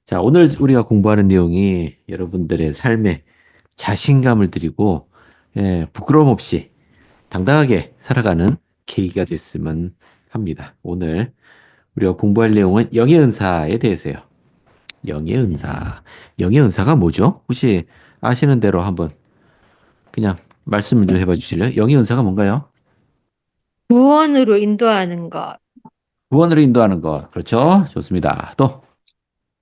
자, 오늘 우리가 공부하는 내용이 여러분들의 삶에 자신감을 드리고, 부끄러움 없이 당당하게 살아가는 계기가 됐으면 합니다. 오늘 우리가 공부할 내용은 영예은사에 대해서요. 영예은사. 영예은사가 뭐죠? 혹시 아시는 대로 한번 그냥 말씀 좀 해봐 주실래요? 영예은사가 뭔가요? 구원으로 인도하는 것, 구원으로 인도하는 것. 그렇죠? 좋습니다. 또,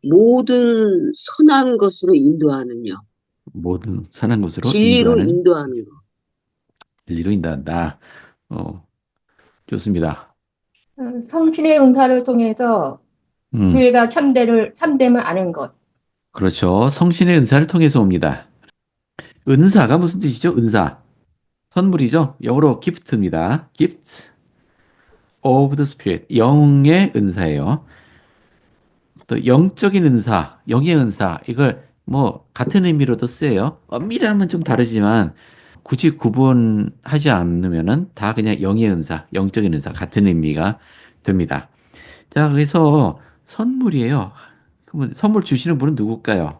모든 선한 것으로 인도하는요. 모든 선한 곳으로 진리로 인도하는, 인도하는 것. 진리로 인도한다. 어, 좋습니다. 성신의 은사를 통해서 음. 교회가 참됨을 아는 것. 그렇죠. 성신의 은사를 통해서 옵니다. 은사가 무슨 뜻이죠? 은사. 선물이죠. 영어로 gift입니다. gift of the spirit. 영의 은사예요. 또 영적인 은사, 영의 은사. 이걸 뭐 같은 의미로도 쓰여요. 엄밀하면 좀 다르지만 굳이 구분하지 않으면은 다 그냥 영의 은사, 영적인 은사 같은 의미가 됩니다. 자, 그래서 선물이에요. 그러면 선물 주시는 분은 누굴까요?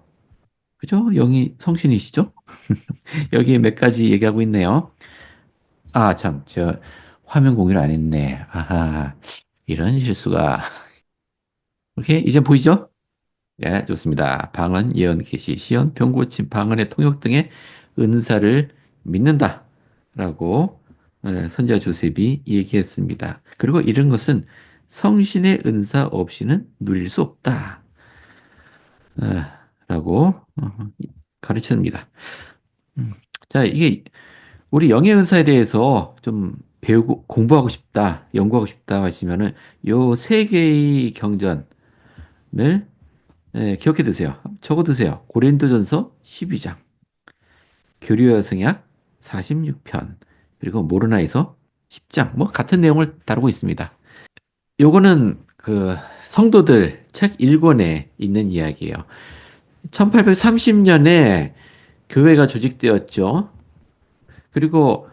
그죠? 영이 성신이시죠? 여기 몇 가지 얘기하고 있네요. 아, 참, 저 화면 공유를 안 했네. 아하, 이런 실수가. 오케이, 이제 보이죠? 예, 좋습니다. 방언, 예언, 계시, 시언, 병고침, 방언의 통역 등의 은사를 믿는다. 라고 선지자 조셉이 얘기했습니다. 그리고 이런 것은 성신의 은사 없이는 누릴 수 없다. 라고 가르칩니다. 음, 자, 이게 우리 영예은사에 대해서 좀 배우고 공부하고 싶다, 연구하고 싶다 하시면은 요 세 개의 경전을 기억해 두세요. 적어 두세요. 고린도전서 12장, 교류여 성약 46편, 그리고 모르나에서 10장, 뭐 같은 내용을 다루고 있습니다. 요거는 그 성도들 책 1권에 있는 이야기예요. 1830년에 교회가 조직되었죠. 그리고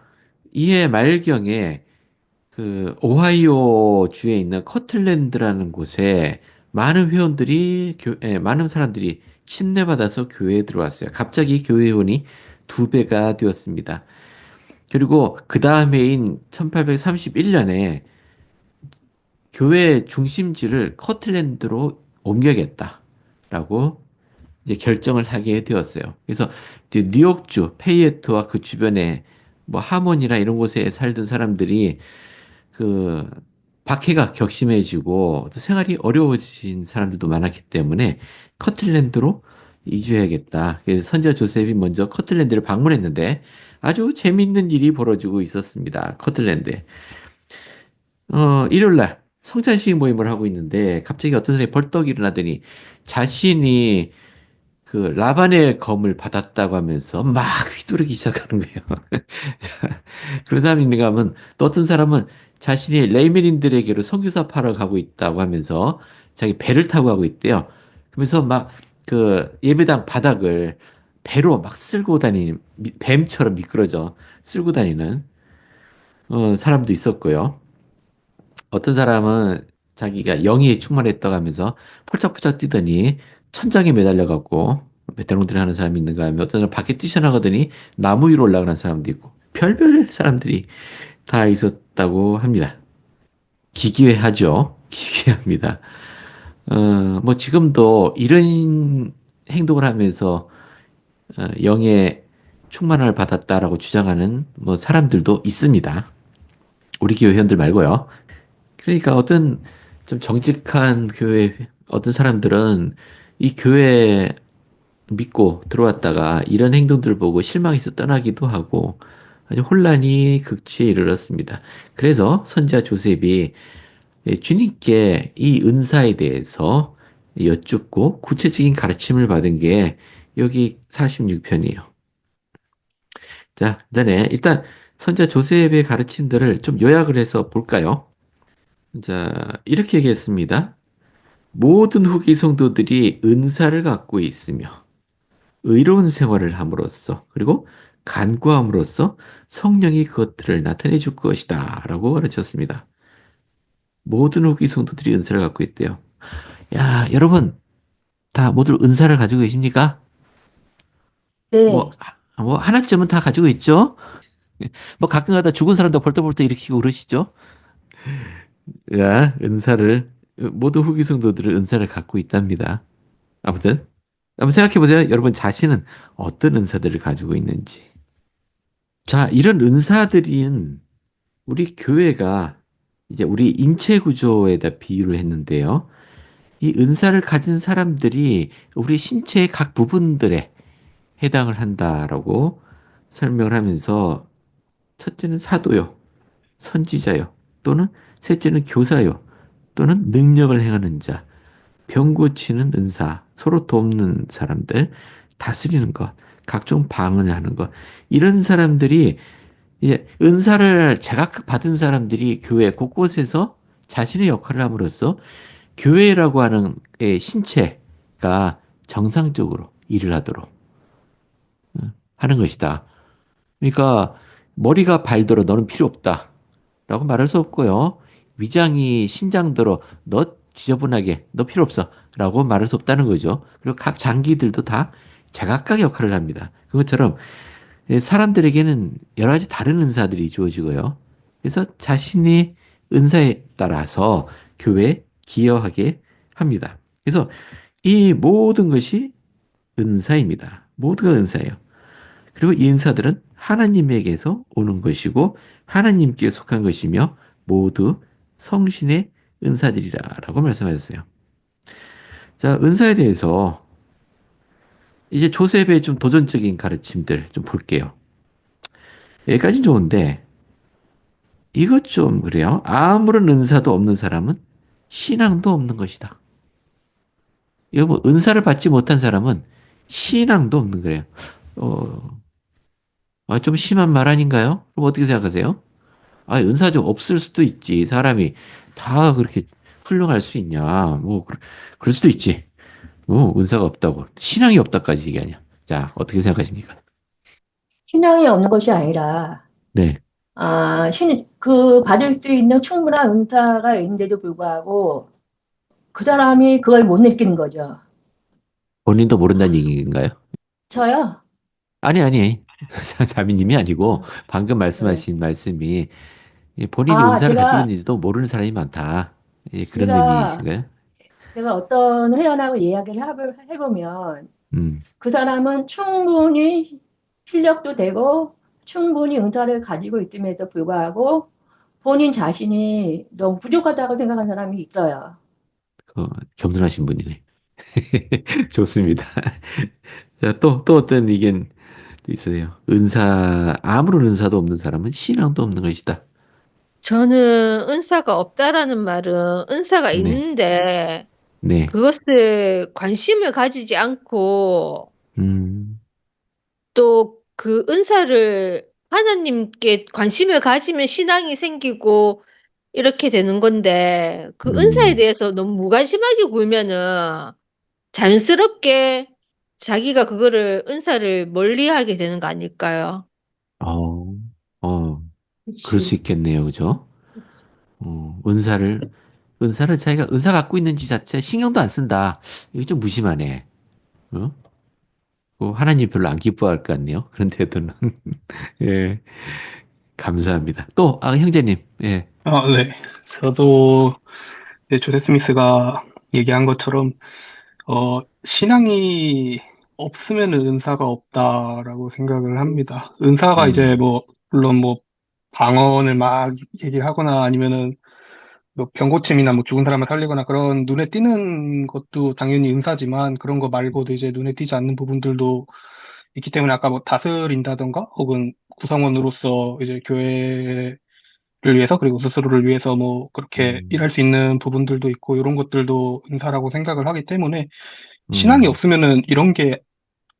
이해 말경에 그 오하이오 주에 있는 커틀랜드라는 곳에 많은 많은 사람들이 침례받아서 교회에 들어왔어요. 갑자기 교회 회원이 두 배가 되었습니다. 그리고 그 다음해인 1831년에 교회 중심지를 커틀랜드로 옮겨야겠다라고 이제 결정을 하게 되었어요. 그래서 이제 뉴욕주 페이에트와 그 주변에 뭐 하몬이나 이런 곳에 살던 사람들이 그 박해가 격심해지고 또 생활이 어려워진 사람들도 많았기 때문에 커틀랜드로 이주해야겠다. 그래서 선지자 조셉이 먼저 커틀랜드를 방문했는데 아주 재밌는 일이 벌어지고 있었습니다. 커틀랜드에. 일요일 날 성찬식 모임을 하고 있는데 갑자기 어떤 사람이 벌떡 일어나더니 자신이 그 라반의 검을 받았다고 하면서 막 휘두르기 시작하는 거예요. 그런 사람이 있는가 하면 또 어떤 사람은 자신이 레이맨인들에게로 선교사 파러 가고 있다고 하면서 자기 배를 타고 가고 있대요. 그러면서 막 그 예배당 바닥을 배로 막 쓸고 다니는 뱀처럼 미끄러져 쓸고 다니는 사람도 있었고요. 어떤 사람은 자기가 영이 충만했다고 하면서 폴짝폴짝 뛰더니 천장에 매달려 갖고 베테랑들이 하는 사람이 있는가 하면 어떤 사람 밖에 뛰쳐나가더니 나무 위로 올라가는 사람도 있고 별별 사람들이 다 있었다고 합니다. 기괴하죠. 기괴합니다. 뭐 지금도 이런 행동을 하면서 영의 충만을 받았다라고 주장하는 뭐 사람들도 있습니다. 우리 교회 회원들 말고요. 그러니까 어떤 좀 정직한 교회 어떤 사람들은 이 교회 믿고 들어왔다가 이런 행동들 보고 실망해서 떠나기도 하고 아주 혼란이 극치에 이르렀습니다. 그래서 선지자 조셉이 주님께 이 은사에 대해서 여쭙고 구체적인 가르침을 받은 게 여기 46편이에요. 자, 전에 일단 선지자 조셉의 가르침들을 좀 요약을 해서 볼까요? 자, 이렇게 얘기했습니다. 모든 후기 성도들이 은사를 갖고 있으며 의로운 생활을 함으로써 그리고 간구함으로써 성령이 그것들을 나타내 줄 것이다 라고 가르쳤습니다. 모든 후기 성도들이 은사를 갖고 있대요. 야, 여러분 다 모두 은사를 가지고 계십니까? 네. 뭐 하나쯤은 다 가지고 있죠? 뭐 가끔가다 죽은 사람도 벌떡벌떡 일으키고 그러시죠? 야, 은사를 모두 후기 성도들은 은사를 갖고 있답니다. 아무튼 한번 생각해 보세요. 여러분 자신은 어떤 은사들을 가지고 있는지. 자, 이런 은사들인 우리 교회가 이제 우리 인체 구조에다 비유를 했는데요. 이 은사를 가진 사람들이 우리 신체의 각 부분들에 해당을 한다라고 설명을 하면서 첫째는 사도요, 선지자요, 또는 셋째는 교사요, 또는 능력을 행하는 자, 병 고치는 은사, 서로 돕는 사람들, 다스리는 것, 각종 방언을 하는 것, 이런 사람들이 이제 은사를 제각 받은 사람들이 교회 곳곳에서 자신의 역할을 함으로써 교회라고 하는 신체가 정상적으로 일을 하도록 하는 것이다. 그러니까 머리가 발더러 너는 필요 없다. 라고 말할 수 없고요. 위장이 신장더러 너 지저분하게 너 필요 없어. 라고 말할 수 없다는 거죠. 그리고 각 장기들도 다 제각각 역할을 합니다. 그것처럼 사람들에게는 여러 가지 다른 은사들이 주어지고요. 그래서 자신의 은사에 따라서 교회에 기여하게 합니다. 그래서 이 모든 것이 은사입니다. 모두가 은사예요. 그리고 이 은사들은 하나님에게서 오는 것이고 하나님께 속한 것이며 모두 성신의 은사들이라고 말씀하셨어요. 자, 은사에 대해서 이제 조셉의 좀 도전적인 가르침들 좀 볼게요. 여기까지는 좋은데 이것 좀 그래요. 아무런 은사도 없는 사람은 신앙도 없는 것이다. 이거 뭐 은사를 받지 못한 사람은 신앙도 없는 거래요. 어, 좀 심한 말 아닌가요? 그럼 어떻게 생각하세요? 은사 좀 없을 수도 있지. 사람이 다 그렇게 훌륭할 수 있냐. 뭐, 그럴 수도 있지. 뭐, 은사가 없다고. 신앙이 없다까지 얘기하냐. 자, 어떻게 생각하십니까? 신앙이 없는 것이 아니라, 네. 받을 수 있는 충분한 은사가 있는데도 불구하고, 그 사람이 그걸 못 느끼는 거죠. 본인도 모른다는 얘기인가요? 저요? 아니. 자매님이 아니고, 음, 방금 네. 말씀하신 말씀이, 본인이 은사를 가지고 제가, 있는지도 모르는 사람이 많다. 그런 제가, 의미이신가요? 제가 어떤 회원하고 이야기를 해보면, 음, 그 사람은 충분히 실력도 되고, 충분히 은사를 가지고 있음에도 불구하고, 본인 자신이 너무 부족하다고 생각하는 사람이 있어요. 겸손하신 분이네. 좋습니다. 자, 또 어떤 의견 있으세요? 아무런 은사도 없는 사람은 신앙도 없는 것이다. 저는 은사가 없다라는 말은 은사가 네, 있는데 네, 그것을 관심을 가지지 않고 음, 또 그 은사를 하나님께 관심을 가지면 신앙이 생기고 이렇게 되는 건데 그 은사에 음, 대해서 너무 무관심하게 굴면은 자연스럽게 자기가 그거를 은사를 멀리하게 되는 거 아닐까요? 어, 어, 그럴 수 그치. 있겠네요, 그죠? 그치. 은사를 자기가 은사 갖고 있는지 자체 신경도 안 쓴다. 이게 좀 무심하네. 어? 하나님 별로 안 기뻐할 것 같네요. 그런데도는 예, 감사합니다. 또 형제님, 예, 네. 저도 이제 조세 스미스가 얘기한 것처럼, 신앙이 없으면 은사가 없다라고 생각을 합니다. 은사가 이제 음, 뭐, 물론 뭐, 방언을 막 얘기하거나 아니면은 뭐 병고침이나 뭐 죽은 사람을 살리거나 그런 눈에 띄는 것도 당연히 은사지만 그런 거 말고도 이제 눈에 띄지 않는 부분들도 있기 때문에 아까 뭐 다스린다던가 혹은 구성원으로서 이제 교회를 위해서 그리고 스스로를 위해서 뭐 그렇게 음, 일할 수 있는 부분들도 있고 이런 것들도 은사라고 생각을 하기 때문에 신앙이 음, 없으면은 이런 게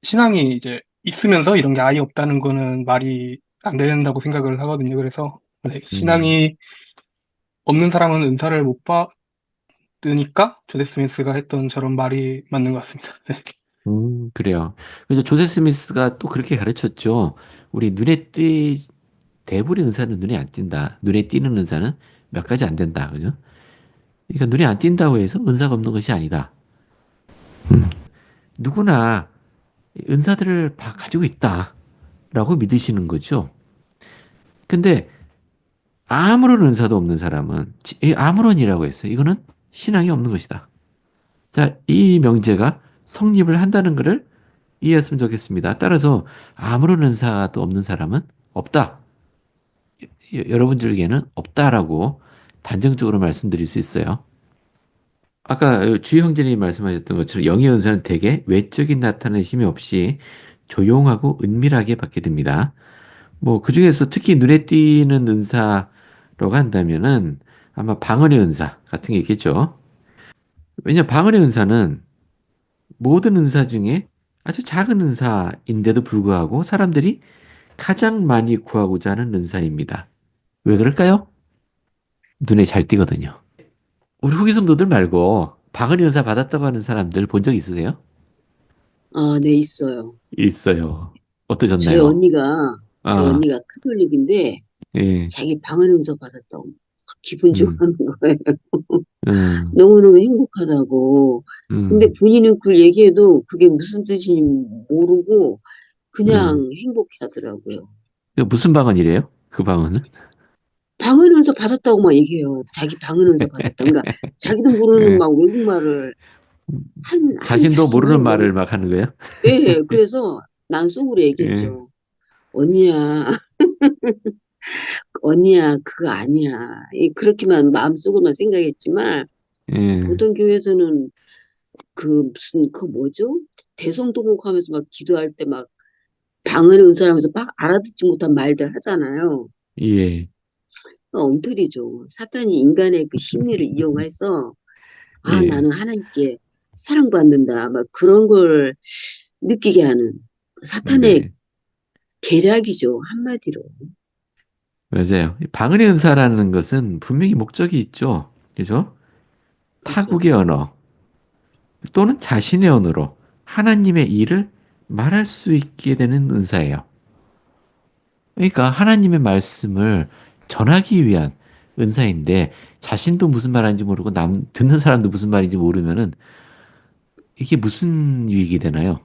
신앙이 이제 있으면서 이런 게 아예 없다는 거는 말이 안 된다고 생각을 하거든요. 그래서 네, 음. 신앙이 없는 사람은 은사를 못 받으니까 조데 스미스가 했던 저런 말이 맞는 것 같습니다. 네. 그래요. 그래서 조세 스미스가 또 그렇게 가르쳤죠. 우리 대부분의 은사는 눈에 안 띈다. 눈에 띄는 은사는 몇 가지 안 된다. 그죠? 그러니까 눈에 안 띈다고 해서 은사가 없는 것이 아니다. 음. 누구나 은사들을 가지고 있다라고 믿으시는 거죠. 근데 아무런 은사도 없는 사람은 이 아무런이라고 했어요. 이거는 신앙이 없는 것이다. 자, 이 명제가 성립을 한다는 것을 이해했으면 좋겠습니다. 따라서 아무런 은사도 없는 사람은 없다. 여러분들에게는 없다라고 단정적으로 말씀드릴 수 있어요. 아까 주희 형제님이 말씀하셨던 것처럼 영의 은사는 대개 외적인 나타나는 힘이 없이 조용하고 은밀하게 받게 됩니다. 뭐 그중에서 특히 눈에 띄는 은사라고 한다면은 아마 방언의 은사 같은 게 있겠죠. 왜냐 방언의 은사는 모든 은사 중에 아주 작은 은사인데도 불구하고 사람들이 가장 많이 구하고자 하는 은사입니다. 왜 그럴까요? 눈에 잘 띄거든요. 우리 후기 성도들 말고 방언의 은사 받았다고 하는 사람들 본 적 있으세요? 아, 네, 있어요. 있어요. 저희 어떠셨나요? 언니가, 저 아, 언니가 카톨릭인데, 예, 자기 방언 음서 받았다고 막 기분 음, 좋아하는 거예요. 음, 너무너무 행복하다고. 근데 음, 본인은 그걸 얘기해도 그게 무슨 뜻인지 모르고 음. 그냥 행복해 하더라고요. 그 무슨 방언이래요? 그 방언은? 방언 은사 받았다고 막 얘기해요. 자기 방언 은사 받았다. 그러니까 자기도 모르는 예. 막 외국말을 한 자신도 모르는 자신이 너무, 말을 막 하는 거예요? 예, 그래서 난 속으로 예, 얘기했죠. 언니야, 언니야, 그거 아니야. 그렇게만 마음속으로만 생각했지만, 예, 어떤 교회에서는 그 무슨, 그 뭐죠? 대성통곡 하면서 막 기도할 때 막 방언의 은사라면서 막 알아듣지 못한 말들 하잖아요. 예, 엉터리죠. 사탄이 인간의 그 심리를 이용해서, 아, 예, 나는 하나님께 사랑받는다. 막 그런 걸 느끼게 하는 사탄의 네, 계략이죠. 한마디로. 맞아요. 방언의 은사라는 것은 분명히 목적이 있죠. 그죠? 맞아요. 타국의 언어 또는 자신의 언어로 하나님의 일을 말할 수 있게 되는 은사예요. 그러니까 하나님의 말씀을 전하기 위한 은사인데 자신도 무슨 말하는지 모르고 남 듣는 사람도 무슨 말인지 모르면은 이게 무슨 유익이 되나요?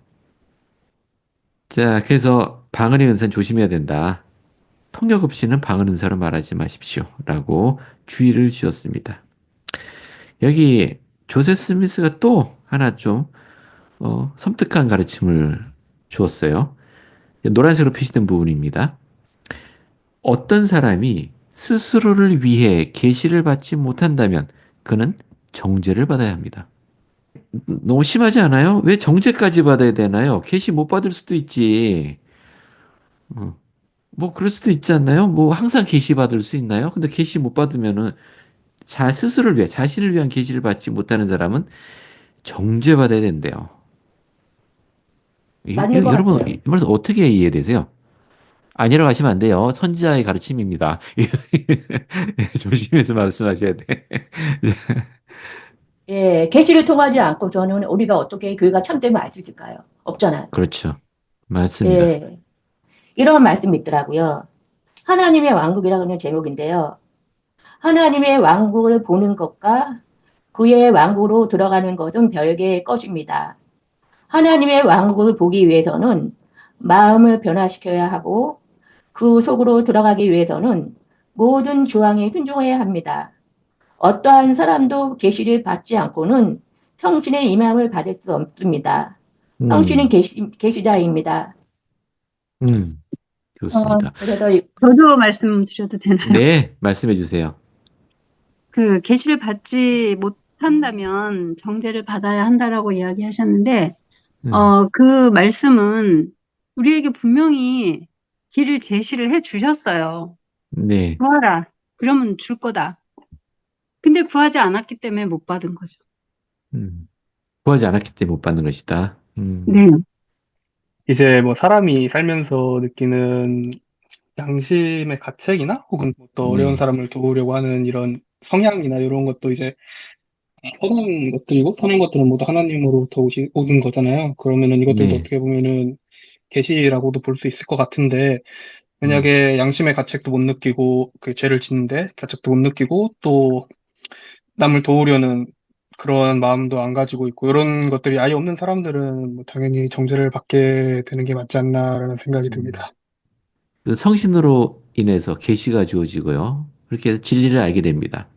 자, 그래서 방언의 은사는 조심해야 된다. 통역 없이는 방언 은사로 말하지 마십시오. 라고 주의를 주셨습니다. 여기 조세 스미스가 또 하나 좀 섬뜩한 가르침을 주었어요. 노란색으로 표시된 부분입니다. 어떤 사람이 스스로를 위해 계시를 받지 못한다면 그는 정죄를 받아야 합니다. 너무 심하지 않아요? 왜 정죄까지 받아야 되나요? 계시 못 받을 수도 있지. 어, 뭐 그럴 수도 있지 않나요? 뭐 항상 계시 받을 수 있나요? 근데 계시 못 받으면은 자 스스로를 위해 자신을 위한 계시를 받지 못하는 사람은 정죄받아야 된대요. 맞는 것 여러분 같아요. 이 말씀 어떻게 이해되세요? 아니라고 하시면 안 돼요. 선지자의 가르침입니다. 조심해서 말씀하셔야 돼. 예, 계시를 통하지 않고 저는 우리가 어떻게 교회가 참되면 알 수 있을까요? 없잖아요. 그렇죠. 맞습니다. 예, 이런 말씀이 있더라고요. 하나님의 왕국이라는 제목인데요. 하나님의 왕국을 보는 것과 그의 왕국으로 들어가는 것은 별개의 것입니다. 하나님의 왕국을 보기 위해서는 마음을 변화시켜야 하고 그 속으로 들어가기 위해서는 모든 조항에 순종해야 합니다. 어떠한 사람도 계시를 받지 않고는 성신의 임함을 받을 수 없습니다. 성신은 음, 계시자입니다. 음, 좋습니다. 그래서 저도 말씀드려도 되나요? 네, 말씀해 주세요. 그 계시를 받지 못한다면 정죄를 받아야 한다라고 이야기하셨는데, 음, 그 말씀은 우리에게 분명히 길을 제시를 해 주셨어요. 네, 구하라. 그러면 줄 거다. 근데 구하지 않았기 때문에 못 받은 거죠. 구하지 않았기 때문에 못 받는 것이다. 네. 이제 뭐 사람이 살면서 느끼는 양심의 가책이나 혹은 뭐또 어려운 네, 사람을 도우려고 하는 이런 성향이나 이런 것도 이제 선한 것들이고 선한 것들은 모두 하나님으로부터 오는 거잖아요. 그러면은 이것들도 네, 어떻게 보면은 계시라고도 볼 수 있을 것 같은데 음, 만약에 양심의 가책도 못 느끼고 그 죄를 짓는데 가책도 못 느끼고 또 남을 도우려는 그런 마음도 안 가지고 있고 이런 것들이 아예 없는 사람들은 뭐 당연히 정죄를 받게 되는 게 맞지 않나라는 생각이 듭니다. 그 성신으로 인해서 계시가 주어지고요. 그렇게 해서 진리를 알게 됩니다.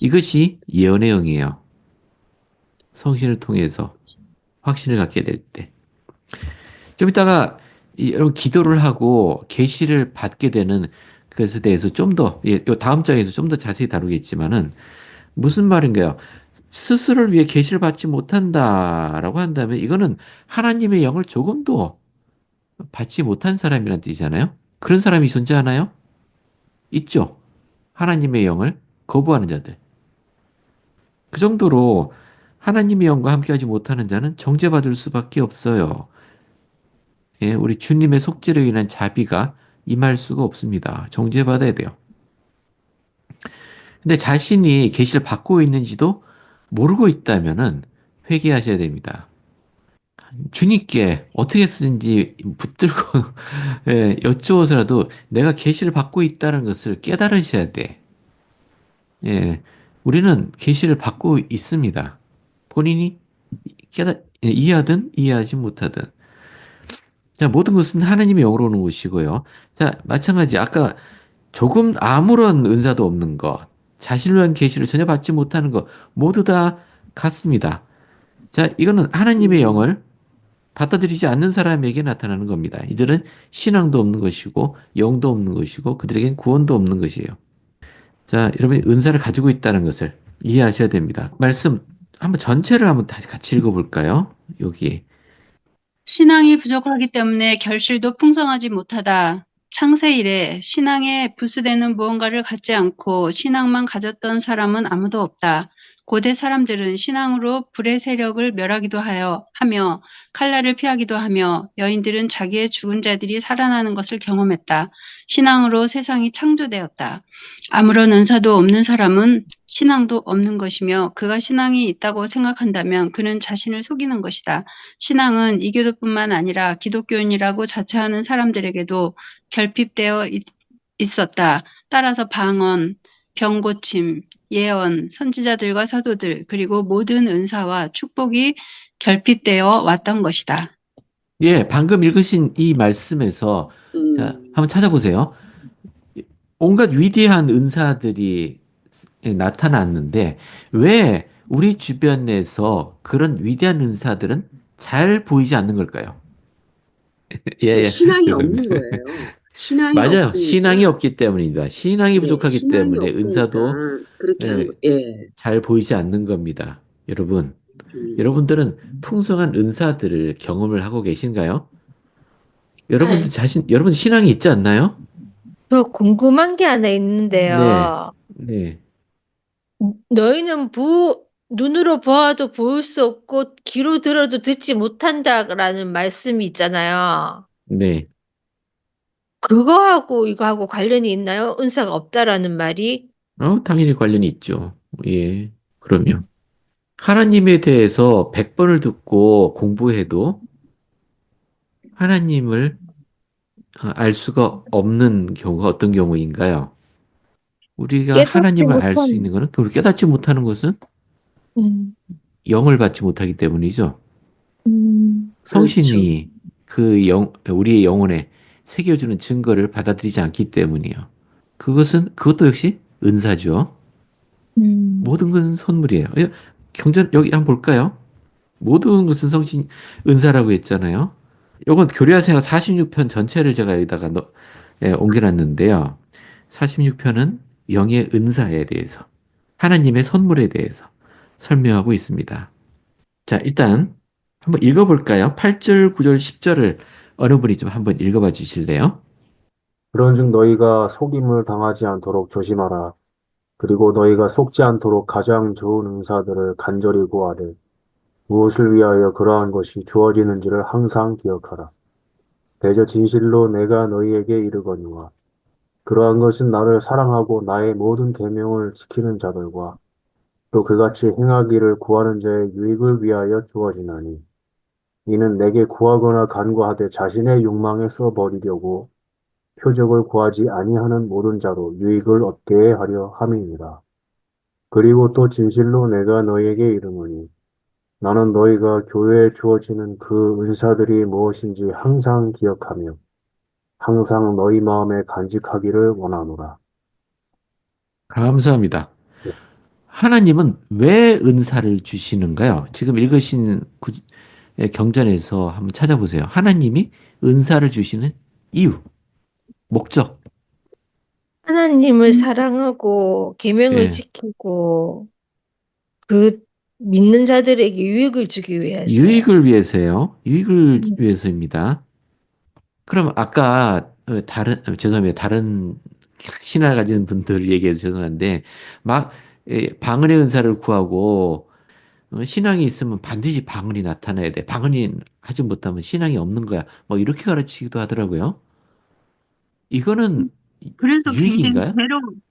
이것이 예언의 영이에요. 성신을 통해서 확신을 갖게 될 때. 좀 이따가 여러분 기도를 하고 계시를 받게 되는 것에 대해서 좀 더, 요 다음 장에서 좀 더 자세히 다루겠지만은 무슨 말인가요? 스스로를 위해 계시를 받지 못한다라고 한다면 이거는 하나님의 영을 조금도 받지 못한 사람이란 뜻이잖아요. 그런 사람이 존재하나요? 있죠. 하나님의 영을 거부하는 자들. 그 정도로 하나님의 영과 함께하지 못하는 자는 정죄받을 수밖에 없어요. 예, 우리 주님의 속죄로 인한 자비가 임할 수가 없습니다. 정죄받아야 돼요. 근데 자신이 계시를 받고 있는지도 모르고 있다면은 회개하셔야 됩니다. 주님께 어떻게 쓰는지 붙들고 예, 여쭈어서라도 내가 계시를 받고 있다는 것을 깨달으셔야 돼. 예, 우리는 계시를 받고 있습니다. 본인이 이해하든 이해하지 못하든. 자, 모든 것은 하나님의 영으로 오는 것이고요. 자, 마찬가지 아까 조금 아무런 은사도 없는 것, 자신을 위한 계시를 전혀 받지 못하는 것 모두 다 같습니다. 자, 이거는 하나님의 음, 영을 받아들이지 않는 사람에게 나타나는 겁니다. 이들은 신앙도 없는 것이고 영도 없는 것이고 그들에겐 구원도 없는 것이에요. 자, 여러분이 은사를 가지고 있다는 것을 이해하셔야 됩니다. 말씀 한번 전체를 한번 다시 같이 읽어볼까요? 여기. 신앙이 부족하기 때문에 결실도 풍성하지 못하다. 창세 이래 신앙에 부수되는 무언가를 갖지 않고 신앙만 가졌던 사람은 아무도 없다. 고대 사람들은 신앙으로 불의 세력을 멸하기도 하며 칼날을 피하기도 하며 여인들은 자기의 죽은 자들이 살아나는 것을 경험했다. 신앙으로 세상이 창조되었다. 아무런 은사도 없는 사람은 신앙도 없는 것이며 그가 신앙이 있다고 생각한다면 그는 자신을 속이는 것이다. 신앙은 이교도뿐만 아니라 기독교인이라고 자처하는 사람들에게도 결핍되어 있었다. 따라서 방언, 병고침, 예언, 선지자들과 사도들, 그리고 모든 은사와 축복이 결핍되어 왔던 것이다. 예, 방금 읽으신 이 말씀에서 자, 음, 한번 찾아보세요. 온갖 위대한 은사들이 나타났는데 왜 우리 주변에서 그런 위대한 은사들은 잘 보이지 않는 걸까요? 예, 그러니까 예, 신앙이 죄송합니다. 없는 거예요. 신앙이 맞아요. 신앙이 없으니까, 없기 때문입니다. 신앙이 네, 부족하기 신앙이 때문에 없으니까 은사도 그렇게 하는 예, 거, 예, 잘 보이지 않는 겁니다. 여러분, 음, 여러분들은 풍성한 은사들을 경험을 하고 계신가요? 네. 여러분 신앙이 있지 않나요? 저 궁금한 게 하나 네, 있는데요. 네, 너희는 눈으로 보아도 볼 수 없고 귀로 들어도 듣지 못한다라는 말씀이 있잖아요. 네. 그거하고 이거하고 관련이 있나요? 은사가 없다라는 말이? 당연히 관련이 있죠. 예, 그럼요. 하나님에 대해서 100번을 듣고 공부해도 하나님을 알 수가 없는 경우가 어떤 경우인가요? 우리가 깨닫지 하나님을 알 수 못한, 있는 것은, 그걸 깨닫지 못하는 것은 음, 영을 받지 못하기 때문이죠. 그렇죠. 성신이 우리의 영혼에 새겨주는 증거를 받아들이지 않기 때문이에요. 그것도 역시 은사죠. 음. 모든 것은 선물이에요. 여기 한번 볼까요? 모든 것은 은사라고 했잖아요. 요건 교리화생활 46편 전체를 제가 여기다가 옮겨놨는데요. 46편은 영의 은사에 대해서, 하나님의 선물에 대해서 설명하고 있습니다. 자, 일단 한번 읽어볼까요? 8절, 9절, 10절을 어느 분이 좀 한번 읽어봐 주실래요? 그런즉 너희가 속임을 당하지 않도록 조심하라. 그리고 너희가 속지 않도록 가장 좋은 은사들을 간절히 구하되 무엇을 위하여 그러한 것이 주어지는지를 항상 기억하라. 대저 진실로 내가 너희에게 이르거니와 그러한 것은 나를 사랑하고 나의 모든 계명을 지키는 자들과 또 그같이 행하기를 구하는 자의 유익을 위하여 주어지나니 이는 내게 구하거나 간구하되 자신의 욕망에 써버리려고 표적을 구하지 아니하는 모든 자로 유익을 얻게 하려 함이니라. 그리고 또 진실로 내가 너희에게 이르노니 나는 너희가 교회에 주어지는 그 은사들이 무엇인지 항상 기억하며 항상 너희 마음에 간직하기를 원하노라. 감사합니다. 하나님은 왜 은사를 주시는가요? 지금 읽으신 경전에서 한번 찾아보세요. 하나님이 은사를 주시는 이유, 목적. 하나님을 사랑하고 계명을 예. 지키고 그 믿는 자들에게 유익을 주기 위해서요. 유익을 위해서요. 유익을 음. 위해서입니다. 그럼 아까 죄송합니다. 다른 신앙을 가진 분들 얘기해서 죄송한데 막 방언의 은사를 구하고 신앙이 있으면 반드시 방언이 나타나야 돼. 방언이 하지 못하면 신앙이 없는 거야. 뭐 이렇게 가르치기도 하더라고요. 이거는 그래서 굉장히 유익인가요?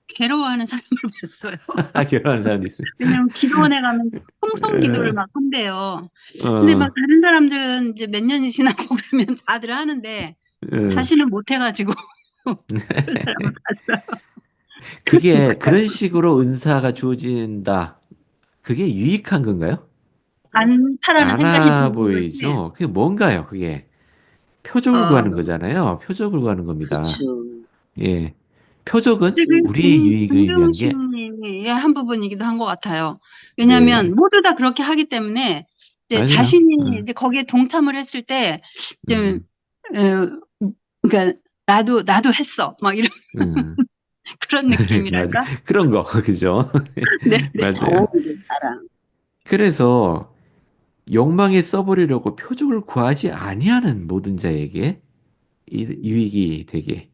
괴로워하는 사람을 봤어요. 결혼한 사람도 있어요. 왜냐면 기도원에 가면 통성 기도를 어, 막 한대요. 근데 막 어, 다른 사람들은 이제 몇 년이 지나고 그러면 다들 하는데 어. 자신은 못 해가지고 그런 사람을 봤어요. 그런 식으로 은사가 주어진다. 그게 유익한 건가요? 안타라는 생각이 않아 드는 것이, 보이죠? 그게 뭔가요? 그게 표적을 어, 구하는 거잖아요. 표적을 구하는 겁니다. 그렇죠. 예. 표적은 지금 맞습니다. 우리의 유익을 위한 게 동정심의 한 부분이기도 한 것 같아요. 왜냐하면 네. 모두 다 그렇게 하기 때문에 이제 맞아요. 자신이 이제 거기에 동참을 했을 때 좀, 음, 그러니까 나도 했어. 막 이런 음. 그런 맞아. 느낌이랄까? 그런 거, 그죠? 네, 네. 맞아요. 자원들 자랑. 그래서 욕망에 써버리려고 표적을 구하지 아니하는 모든 자에게 유익이 되게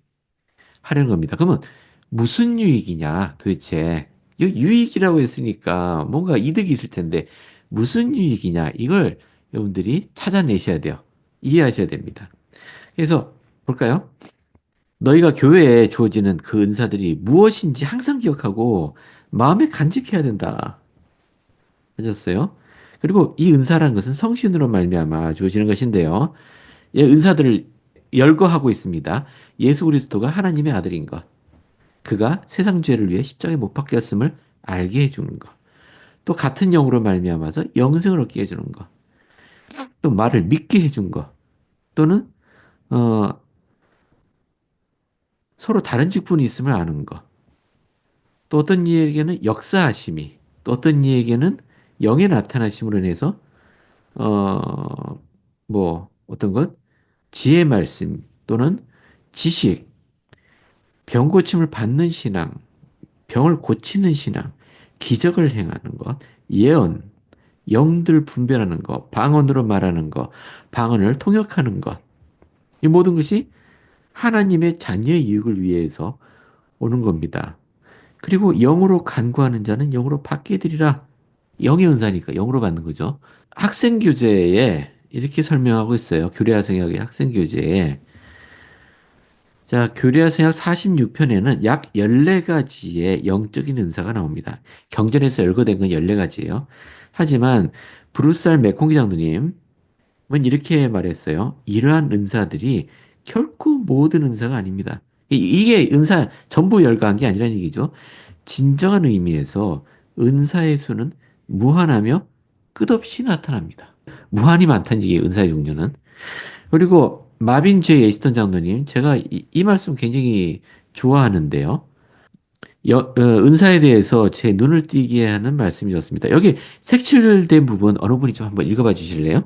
하려는 겁니다. 그러면 무슨 유익이냐, 도대체? 이 유익이라고 했으니까 뭔가 이득이 있을 텐데 무슨 유익이냐, 이걸 여러분들이 찾아내셔야 돼요. 이해하셔야 됩니다. 그래서 볼까요? 너희가 교회에 주어지는 그 은사들이 무엇인지 항상 기억하고 마음에 간직해야 된다. 하셨어요? 그리고 이 은사라는 것은 성신으로 말미암아 주어지는 것인데요. 이 은사들을 열거하고 있습니다. 예수 그리스도가 하나님의 아들인 것. 그가 세상 죄를 위해 십자가에 못 박혔음을 알게 해주는 것. 또 같은 영으로 말미암아서 영생을 얻게 해주는 것. 또 말을 믿게 해준 것. 또는 어, 서로 다른 직분이 있음을 아는 것. 또 어떤 이에게는 역사하심이, 또 어떤 이에게는 영의 나타나심으로 인해서 뭐 어떤 것, 지혜 말씀 또는 지식, 병 고침을 받는 신앙, 병을 고치는 신앙, 기적을 행하는 것, 예언, 영들 분별하는 것, 방언으로 말하는 것, 방언을 통역하는 것. 이 모든 것이 하나님의 자녀의 유익을 위해서 오는 겁니다. 그리고 영으로 간구하는 자는 영으로 받게 되리라. 영의 은사니까 영으로 받는 거죠. 학생교재에 이렇게 설명하고 있어요. 교리학생학의 학생교재에. 자, 교리학생학 46편에는 약 14가지의 영적인 은사가 나옵니다. 경전에서 열거된 건 14가지예요. 하지만 브루살 맥콩기 장로님은 이렇게 말했어요. 이러한 은사들이 결코 모든 은사가 아닙니다. 이게 은사 전부 열거한 게 아니라는 얘기죠. 진정한 의미에서 은사의 수는 무한하며 끝없이 나타납니다. 무한히 많다는 얘기예요, 은사의 종류는. 그리고 마빈 J. 에스턴 장로님, 제가 이 말씀 굉장히 좋아하는데요. 은사에 대해서 제 눈을 띄게 하는 말씀이었습니다. 여기 색칠된 부분 어느 분이 좀 한번 읽어봐 주실래요?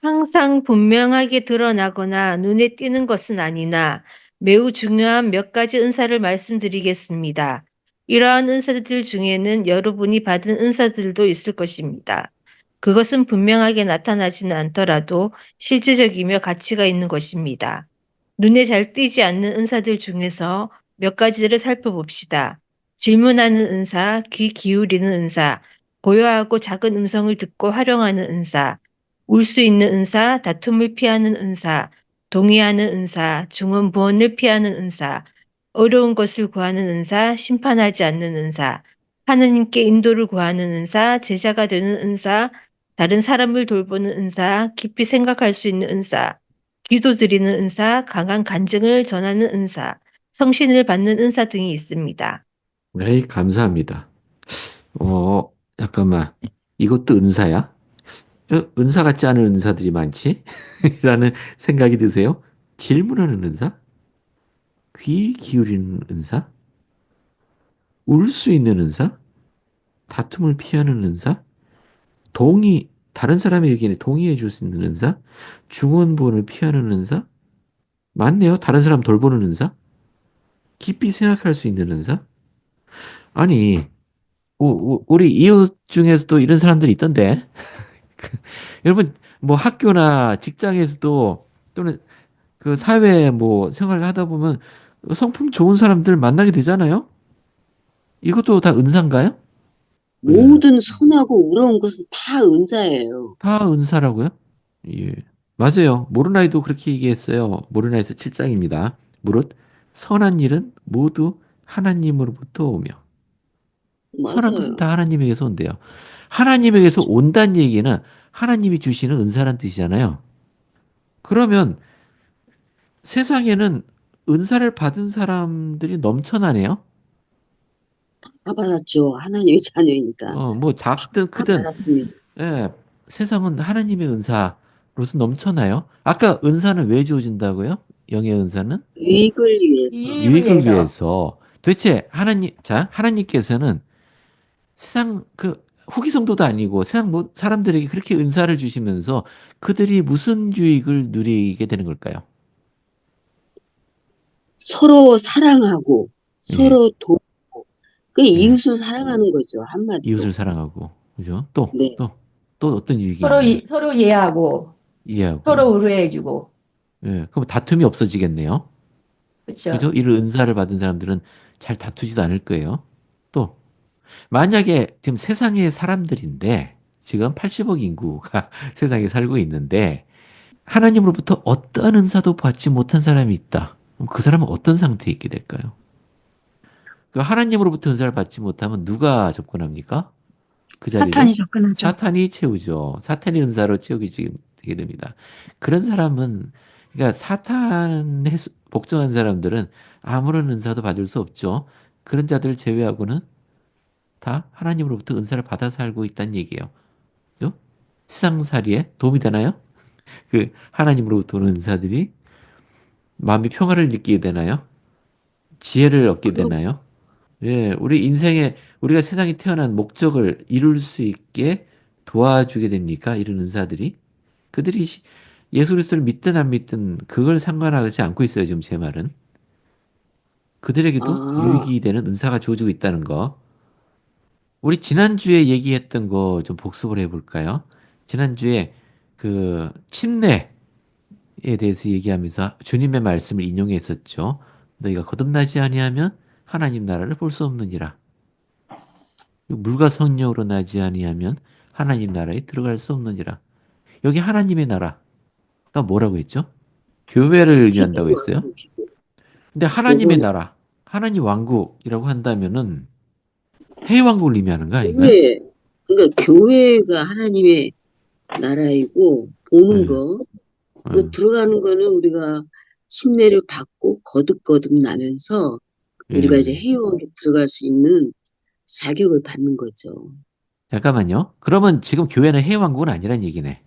항상 분명하게 드러나거나 눈에 띄는 것은 아니나 매우 중요한 몇 가지 은사를 말씀드리겠습니다. 이러한 은사들 중에는 여러분이 받은 은사들도 있을 것입니다. 그것은 분명하게 나타나지는 않더라도 실제적이며 가치가 있는 것입니다. 눈에 잘 띄지 않는 은사들 중에서 몇 가지를 살펴봅시다. 질문하는 은사, 귀 기울이는 은사, 고요하고 작은 음성을 듣고 활용하는 은사, 울 수 있는 은사, 다툼을 피하는 은사, 동의하는 은사, 중언부언을 피하는 은사, 어려운 것을 구하는 은사, 심판하지 않는 은사, 하느님께 인도를 구하는 은사, 제자가 되는 은사, 다른 사람을 돌보는 은사, 깊이 생각할 수 있는 은사, 기도드리는 은사, 강한 간증을 전하는 은사, 성신을 받는 은사 등이 있습니다. 네, 감사합니다. 잠깐만. 이것도 은사야? 은사 같지 않은 은사들이 많지? 라는 생각이 드세요? 질문하는 은사? 귀 기울이는 은사? 울 수 있는 은사? 다툼을 피하는 은사? 다른 사람의 의견에 동의해 줄 수 있는 은사? 중언부언을 피하는 은사? 맞네요. 다른 사람 돌보는 은사? 깊이 생각할 수 있는 은사? 아니, 우리 이웃 중에서도 이런 사람들이 있던데. 여러분, 뭐 학교나 직장에서도 또는 그 사회 뭐 생활을 하다 보면 성품 좋은 사람들 만나게 되잖아요? 이것도 다 은사인가요? 예. 모든 선하고 우러운 것은 다 은사예요. 다 은사라고요? 예. 맞아요. 모르나이도 그렇게 얘기했어요. 모르나이서 7장입니다. 무릇 선한 일은 모두 하나님으로부터 오며 선한 것은 맞아요. 다 하나님에게서 온대요. 하나님에게서 온다는 얘기는 하나님이 주시는 은사란 뜻이잖아요. 그러면 세상에는 은사를 받은 사람들이 넘쳐나네요. 다 받았죠. 하나님의 자녀니까. 뭐 작든 다 크든 받았습니다. 예, 세상은 하나님의 은사로서 넘쳐나요. 아까 은사는 왜 주어진다고요? 영의 은사는 유익을 위해서. 이익을 유익을 위해서. 위해서. 도대체 하나님께서는 세상 그 후기 성도도 아니고 세상 사람들에게 그렇게 은사를 주시면서 그들이 무슨 유익을 누리게 되는 걸까요? 서로 사랑하고, 예, 서로 돕고, 그 예. 이웃을 사랑하는 거죠. 이웃을 한마디로. 사랑하고, 그죠? 네. 또 어떤 유익이 있나요? 서로 이해하고, 이해하고. 서로 의뢰해주고, 예, 그럼 다툼이 없어지겠네요. 그쵸? 그죠? 이런 은사를 받은 사람들은 잘 다투지도 않을 거예요. 또, 만약에 지금 세상의 사람들인데, 지금 80억 인구가 세상에 살고 있는데, 하나님으로부터 어떤 은사도 받지 못한 사람이 있다. 그럼 그 사람은 어떤 상태에 있게 될까요? 그 하나님으로부터 은사를 받지 못하면 누가 접근합니까? 그 자리를? 사탄이 접근하죠. 사탄이 채우죠. 사탄이 은사로 채우게 되게 됩니다. 그런 사람은, 그러니까 사탄에 복종한 사람들은 아무런 은사도 받을 수 없죠. 그런 자들을 제외하고는 다 하나님으로부터 은사를 받아 살고 있다는 얘기예요. 그죠? 세상살이에 도움이 되나요? 그 하나님으로부터 오는 은사들이 마음의 평화를 느끼게 되나요? 지혜를 얻게 그럼, 되나요? 예, 우리 인생에 우리가 세상에 태어난 목적을 이룰 수 있게 도와주게 됩니까? 이런 은사들이 그들이 예수 그리스도를 믿든 안 믿든 그걸 상관하지 않고 있어요. 지금 제 말은 그들에게도 아, 유익이 되는 은사가 주어지고 있다는 거. 우리 지난주에 얘기했던 거 좀 복습을 해볼까요? 지난주에 그 침례에 대해서 얘기하면서 주님의 말씀을 인용했었죠. 너희가 거듭나지 아니하면 하나님 나라를 볼 수 없느니라. 물과 성령으로 나지 아니하면 하나님 나라에 들어갈 수 없느니라. 여기 하나님의 나라가 뭐라고 했죠? 교회를 의미한다고 했어요. 피부와 근데 하나님의 그거는 나라, 하나님 왕국이라고 한다면은 해왕국을 의미하는 거 아닌가요? 교회, 그러니까 교회가 하나님의 나라이고, 보는 예, 거, 그 예, 들어가는 거는 우리가 침례를 받고 거듭거듭 나면서 우리가 이제 예. 회원에 들어갈 수 있는 자격을 받는 거죠. 잠깐만요. 그러면 지금 교회는 해왕국은 아니란 얘기네. 네.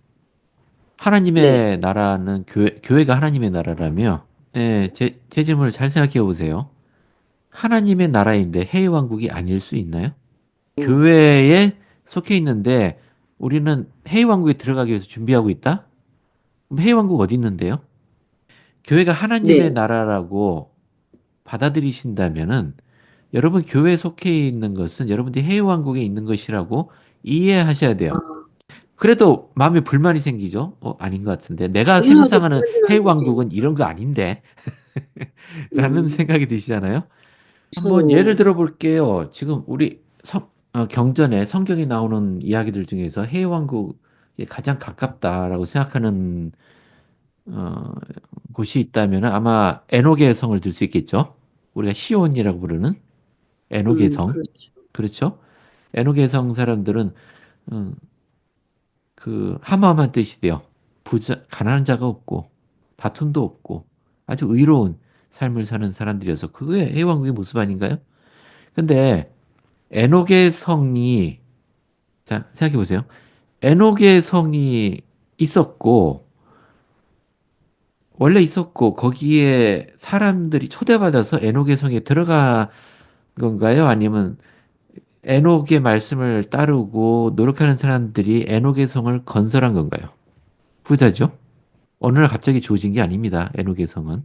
하나님의 나라는 교회가 하나님의 나라라며, 예, 제 질문을 잘 생각해 보세요. 하나님의 나라인데 해왕국이 아닐 수 있나요? 교회에 속해 있는데 우리는 해외왕국에 들어가기 위해서 준비하고 있다? 그럼 해외왕국 어디 있는데요? 교회가 하나님의 네. 나라라고 받아들이신다면은 여러분 교회에 속해 있는 것은 여러분들이 해외왕국에 있는 것이라고 이해하셔야 돼요. 아, 그래도 마음에 불만이 생기죠? 아닌 것 같은데. 내가 당연하죠. 상상하는 불안정한데 해외왕국은 이런 거 아닌데. 라는 음, 생각이 드시잖아요? 한번 예를 서로, 들어 볼게요. 지금 우리 경전에 성경에 나오는 이야기들 중에서 해왕국에 가장 가깝다라고 생각하는 어, 곳이 있다면 아마 에녹의 성을 들 수 있겠죠. 우리가 시온이라고 부르는 에녹의 성. 그렇죠. 그렇죠? 에녹의 성 사람들은 음, 그 하마만 뜻이 돼요. 가난한 자가 없고 다툼도 없고 아주 의로운 삶을 사는 사람들이어서 그게 해왕국의 모습 아닌가요? 근데 에녹의 성이, 자, 생각해 보세요. 에녹의 성이 있었고, 원래 있었고, 거기에 사람들이 초대받아서 에녹의 성에 들어간 건가요? 아니면 에녹의 말씀을 따르고 노력하는 사람들이 에녹의 성을 건설한 건가요? 후자죠. 어느 날 갑자기 주어진 게 아닙니다. 에녹의 성은.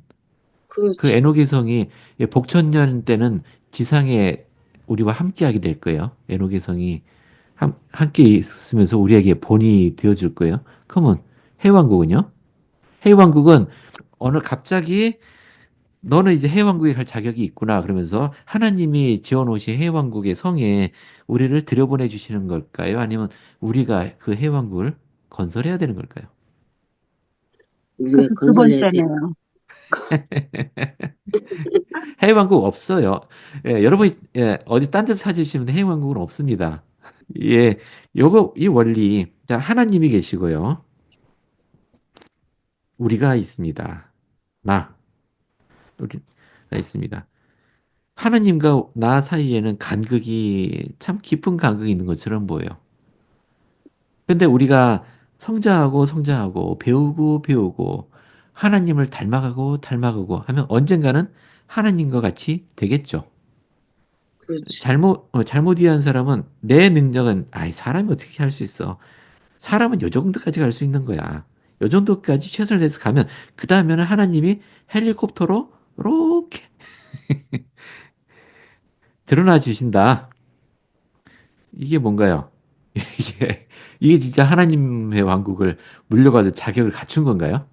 그 그렇죠. 에녹의 성이 복천년 때는 지상에 우리와 함께하게 될 거예요. 에녹의 성이 함께 있으면서 우리에게 본이 되어줄 거예요. 그러면 해왕국은요? 해왕국은 어느 갑자기 너는 이제 해왕국에 갈 자격이 있구나 그러면서 하나님이 지어놓으신 해왕국의 성에 우리를 들여보내 주시는 걸까요? 아니면 우리가 그 해왕국을 건설해야 되는 걸까요? 우리가 두 건설해야 돼. 번째네요. 해외왕국 없어요. 예, 여러분이 어디 딴 데서 찾으시면 해외왕국은 없습니다. 예, 요거 이 원리. 자, 하나님이 계시고요. 우리가 있습니다. 우리가 있습니다. 하나님과 나 사이에는 간극이 참 깊은 간극이 있는 것처럼 보여요. 근데 우리가 성장하고 배우고 배우고 하나님을 닮아가고 닮아가고 하면 언젠가는 하나님과 같이 되겠죠. 그렇죠. 잘못 이해한 사람은 내 능력은, 아이, 사람이 어떻게 할 수 있어. 사람은 요 정도까지 갈 수 있는 거야. 요 정도까지 최선을 다해서 가면, 그 다음에는 하나님이 헬리콥터로, 이렇게 드러나 주신다. 이게 뭔가요? 이게 진짜 하나님의 왕국을 물려받을 자격을 갖춘 건가요?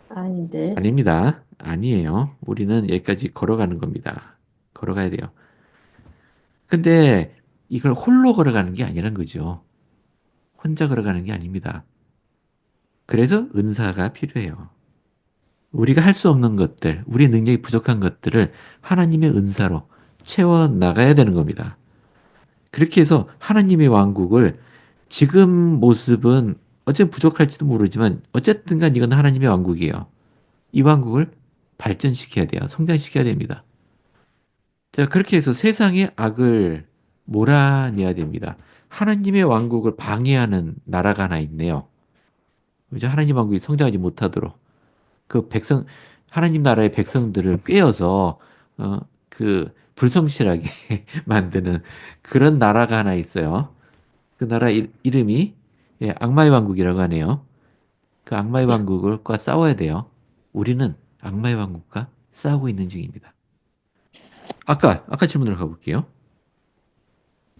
아닌데. 아닙니다. 아니에요. 우리는 여기까지 걸어가는 겁니다. 걸어가야 돼요. 근데 이걸 홀로 걸어가는 게 아니란 거죠. 혼자 걸어가는 게 아닙니다. 그래서 은사가 필요해요. 우리가 할 수 없는 것들, 우리 능력이 부족한 것들을 하나님의 은사로 채워 나가야 되는 겁니다. 그렇게 해서 하나님의 왕국을 지금 모습은 어쨌든 부족할지도 모르지만 어쨌든 간 이건 하나님의 왕국이에요. 이 왕국을 발전시켜야 돼요. 성장시켜야 됩니다. 자, 그렇게 해서 세상의 악을 몰아내야 됩니다. 하나님의 왕국을 방해하는 나라가 하나 있네요. 이제 하나님 왕국이 성장하지 못하도록. 그 백성, 하나님 나라의 백성들을 꿰어서, 그, 불성실하게 만드는 그런 나라가 하나 있어요. 그 나라 이름이, 예, 악마의 왕국이라고 하네요. 그 악마의 왕국과 싸워야 돼요. 우리는 악마의 왕국과 싸우고 있는 중입니다. 아까 질문으로 가볼게요.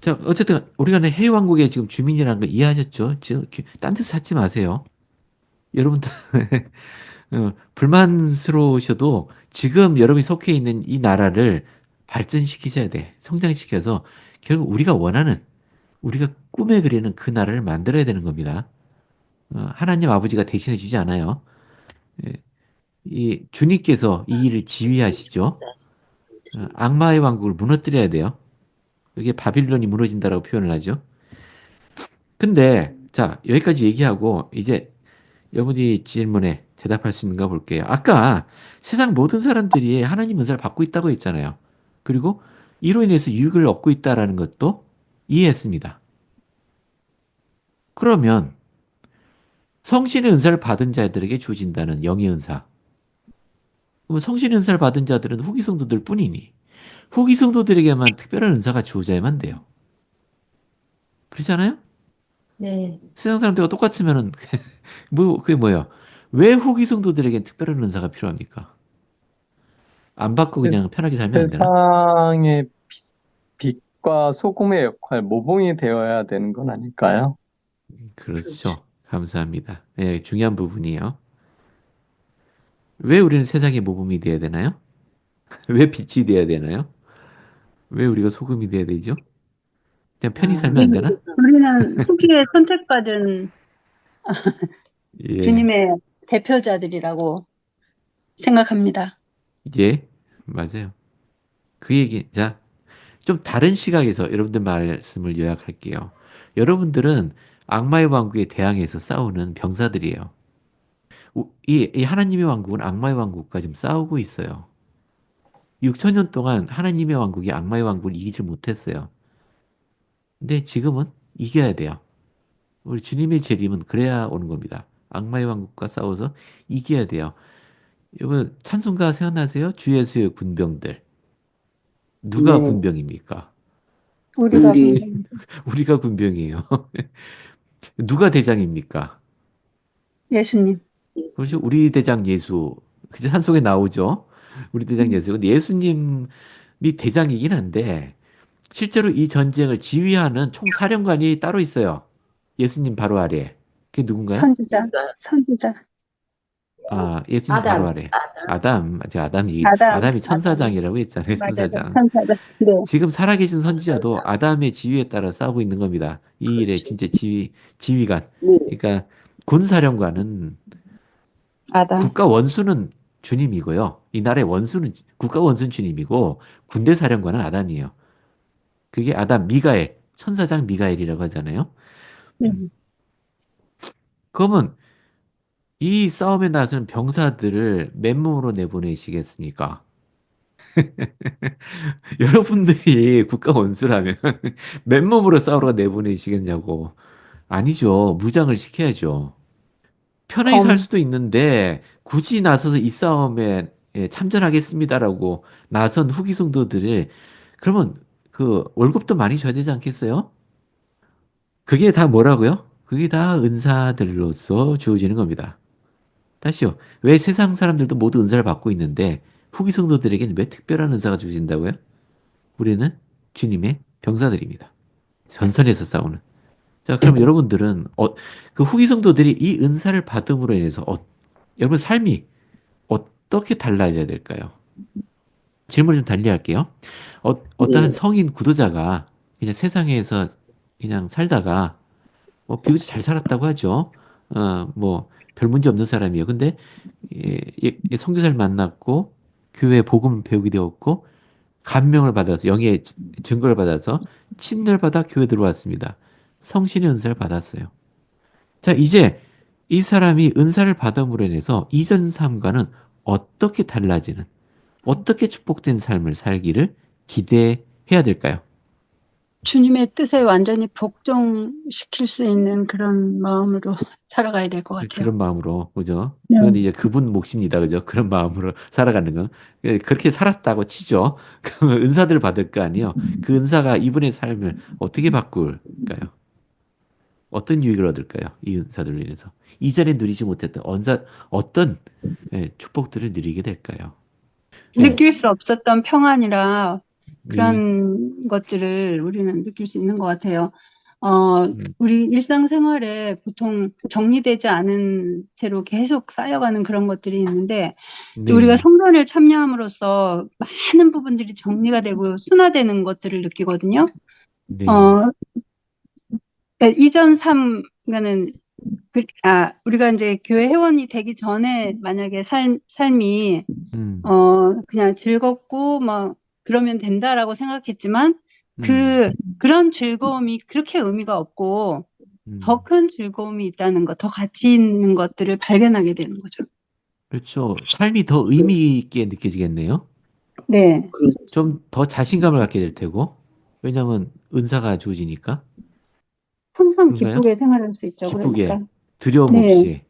자, 어쨌든, 우리가 해외 왕국의 지금 주민이라는 거 이해하셨죠? 지금, 딴 데서 찾지 마세요. 여러분들, 불만스러우셔도 지금 여러분이 속해 있는 이 나라를 발전시키셔야 돼. 성장시켜서 결국 우리가 원하는, 우리가 꿈에 그리는 그 나라를 만들어야 되는 겁니다. 하나님 아버지가 대신해 주지 않아요. 예, 이 주님께서 이 일을 지휘하시죠. 악마의 왕국을 무너뜨려야 돼요. 여기에 바빌론이 무너진다라고 표현을 하죠. 근데 자, 여기까지 얘기하고 이제 여러분이 질문에 대답할 수 있는가 볼게요. 아까 세상 모든 사람들이 하나님 은사를 받고 있다고 했잖아요. 그리고 이로 인해서 유익을 얻고 있다라는 것도 이해했습니다. 그러면 성신의 은사를 받은 자들에게 주어진다는 영의 은사. 그럼 성신의 은사를 받은 자들은 후기 성도들 뿐이니 후기 성도들에게만 특별한 은사가 주어져야만 돼요. 그렇잖아요? 네. 세상 사람들과 똑같으면은 그게 뭐예요? 왜 후기 성도들에겐 특별한 은사가 필요합니까? 안 받고 세- 그냥 편하게 살면 안 되나? 세상의 빛과 소금의 역할, 모범이 되어야 되는 건 아닐까요? 그렇죠. 그렇죠. 감사합니다. 예, 중요한 부분이에요. 왜 우리는 세상의 모범이 돼야 되나요? 왜 빛이 돼야 되나요? 왜 우리가 소금이 돼야 되죠? 그냥 편히 아, 살면 안 되나? 우리는 후기에 선택받은 예, 주님의 대표자들이라고 생각합니다. 예, 맞아요. 그 얘기, 자, 좀 다른 시각에서 여러분들 말씀을 요약할게요. 여러분들은 악마의 왕국에 대항해서 싸우는 병사들이에요. 이 하나님의 왕국은 악마의 왕국과 지금 싸우고 있어요. 6천년 동안 하나님의 왕국이 악마의 왕국을 이기지 못했어요. 근데 지금은 이겨야 돼요. 우리 주님의 재림은 그래야 오는 겁니다. 악마의 왕국과 싸워서 이겨야 돼요. 여러분 찬송가 생각나세요? 주 예수의 군병들. 누가 네, 군병입니까? 우리가 우리, 군병이죠. 우리가 군병이에요. 누가 대장입니까? 예수님. 그렇죠. 우리 대장 예수. 그 찬송에 나오죠. 우리 대장 예수. 근데 예수님이 대장이긴 한데 실제로 이 전쟁을 지휘하는 총사령관이 따로 있어요. 예수님 바로 아래. 그게 누군가요? 선지자, 선지자. 아, 예수님 바로 아담. 아래. 아담, 제가 아담, 아담이 천사장이라고 했잖아요, 맞아요. 천사장. 천사자. 네. 지금 살아계신 선지자도 아담의 지위에 따라 싸우고 있는 겁니다. 이 일의 그렇죠. 진짜 지휘관. 네, 그러니까 군사령관은 아담. 국가 원수는 주님이고요. 이 나라의 원수는, 국가 원수는 주님이고, 군대 사령관은 아담이에요. 그게 아담, 미가엘, 천사장 미가엘이라고 하잖아요. 네. 그러면 이 싸움에 나서는 병사들을 맨몸으로 내보내시겠습니까? 여러분들이 국가 원수라면 맨몸으로 싸우러 내보내시겠냐고. 아니죠. 무장을 시켜야죠. 편하게 살 검. 수도 있는데 굳이 나서서 이 싸움에 참전하겠습니다라고 나선 후기 성도들을 그러면 그 월급도 많이 줘야 되지 않겠어요? 그게 다 뭐라고요? 그게 다 은사들로서 주어지는 겁니다. 다시요. 왜 세상 사람들도 모두 은사를 받고 있는데 후기 성도들에게는 왜 특별한 은사가 주어진다고요? 우리는 주님의 병사들입니다. 전선에서 싸우는. 자, 그럼 여러분들은 그 후기 성도들이 이 은사를 받음으로 인해서 여러분 삶이 어떻게 달라져야 될까요? 질문을 좀 달리할게요. 어떠한 네, 성인 구도자가 그냥 세상에서 그냥 살다가 비교적 잘 살았다고 하죠. 뭐 별 문제 없는 사람이에요. 근데 선교사를 만났고 교회 복음을 배우게 되었고 감명을 받아서 영의 증거를 받아서 침례를 받아 교회 들어왔습니다. 성신의 은사를 받았어요. 자, 이제 이 사람이 은사를 받음으로 인해서 이전 삶과는 어떻게 달라지는, 어떻게 축복된 삶을 살기를 기대해야 될까요? 주님의 뜻에 완전히 복종시킬 수 있는 그런 마음으로 살아가야 될 것 같아요. 그런 마음으로, 그죠? 네. 그건 이제 그분 몫입니다, 그죠? 그런 마음으로 살아가는 건. 그렇게 살았다고 치죠. 그러면 은사들 받을 거 아니에요? 그 은사가 이분의 삶을 어떻게 바꿀까요? 어떤 유익을 얻을까요? 이 은사들로 인해서. 이전에 누리지 못했던 어떤 축복들을 누리게 될까요? 네. 느낄 수 없었던 평안이라 이, 그런 것들을 우리는 느낄 수 있는 것 같아요. 음, 우리 일상생활에 보통 정리되지 않은 채로 계속 쌓여가는 그런 것들이 있는데, 또 우리가 네, 성전을 참여함으로써 많은 부분들이 정리가 되고 순화되는 것들을 느끼거든요. 네, 어, 그러니까 이전 삶, 그러니까는 우리가 이제 교회 회원이 되기 전에 만약에 삶이 음, 그냥 즐겁고 막 그러면 된다라고 생각했지만 음, 그런 즐거움이 그렇게 의미가 없고 더 음. 큰 즐거움이 있다는 것, 더 가치 있는 것들을 발견하게 되는 거죠. 그렇죠. 삶이 더 의미 있게 느껴지겠네요. 네. 그렇죠. 좀 더 자신감을 갖게 될 테고. 왜냐면 은사가 주어지니까. 항상 그런가요? 기쁘게 생활할 수 있죠. 기쁘게, 그러니까. 두려움 네. 없이,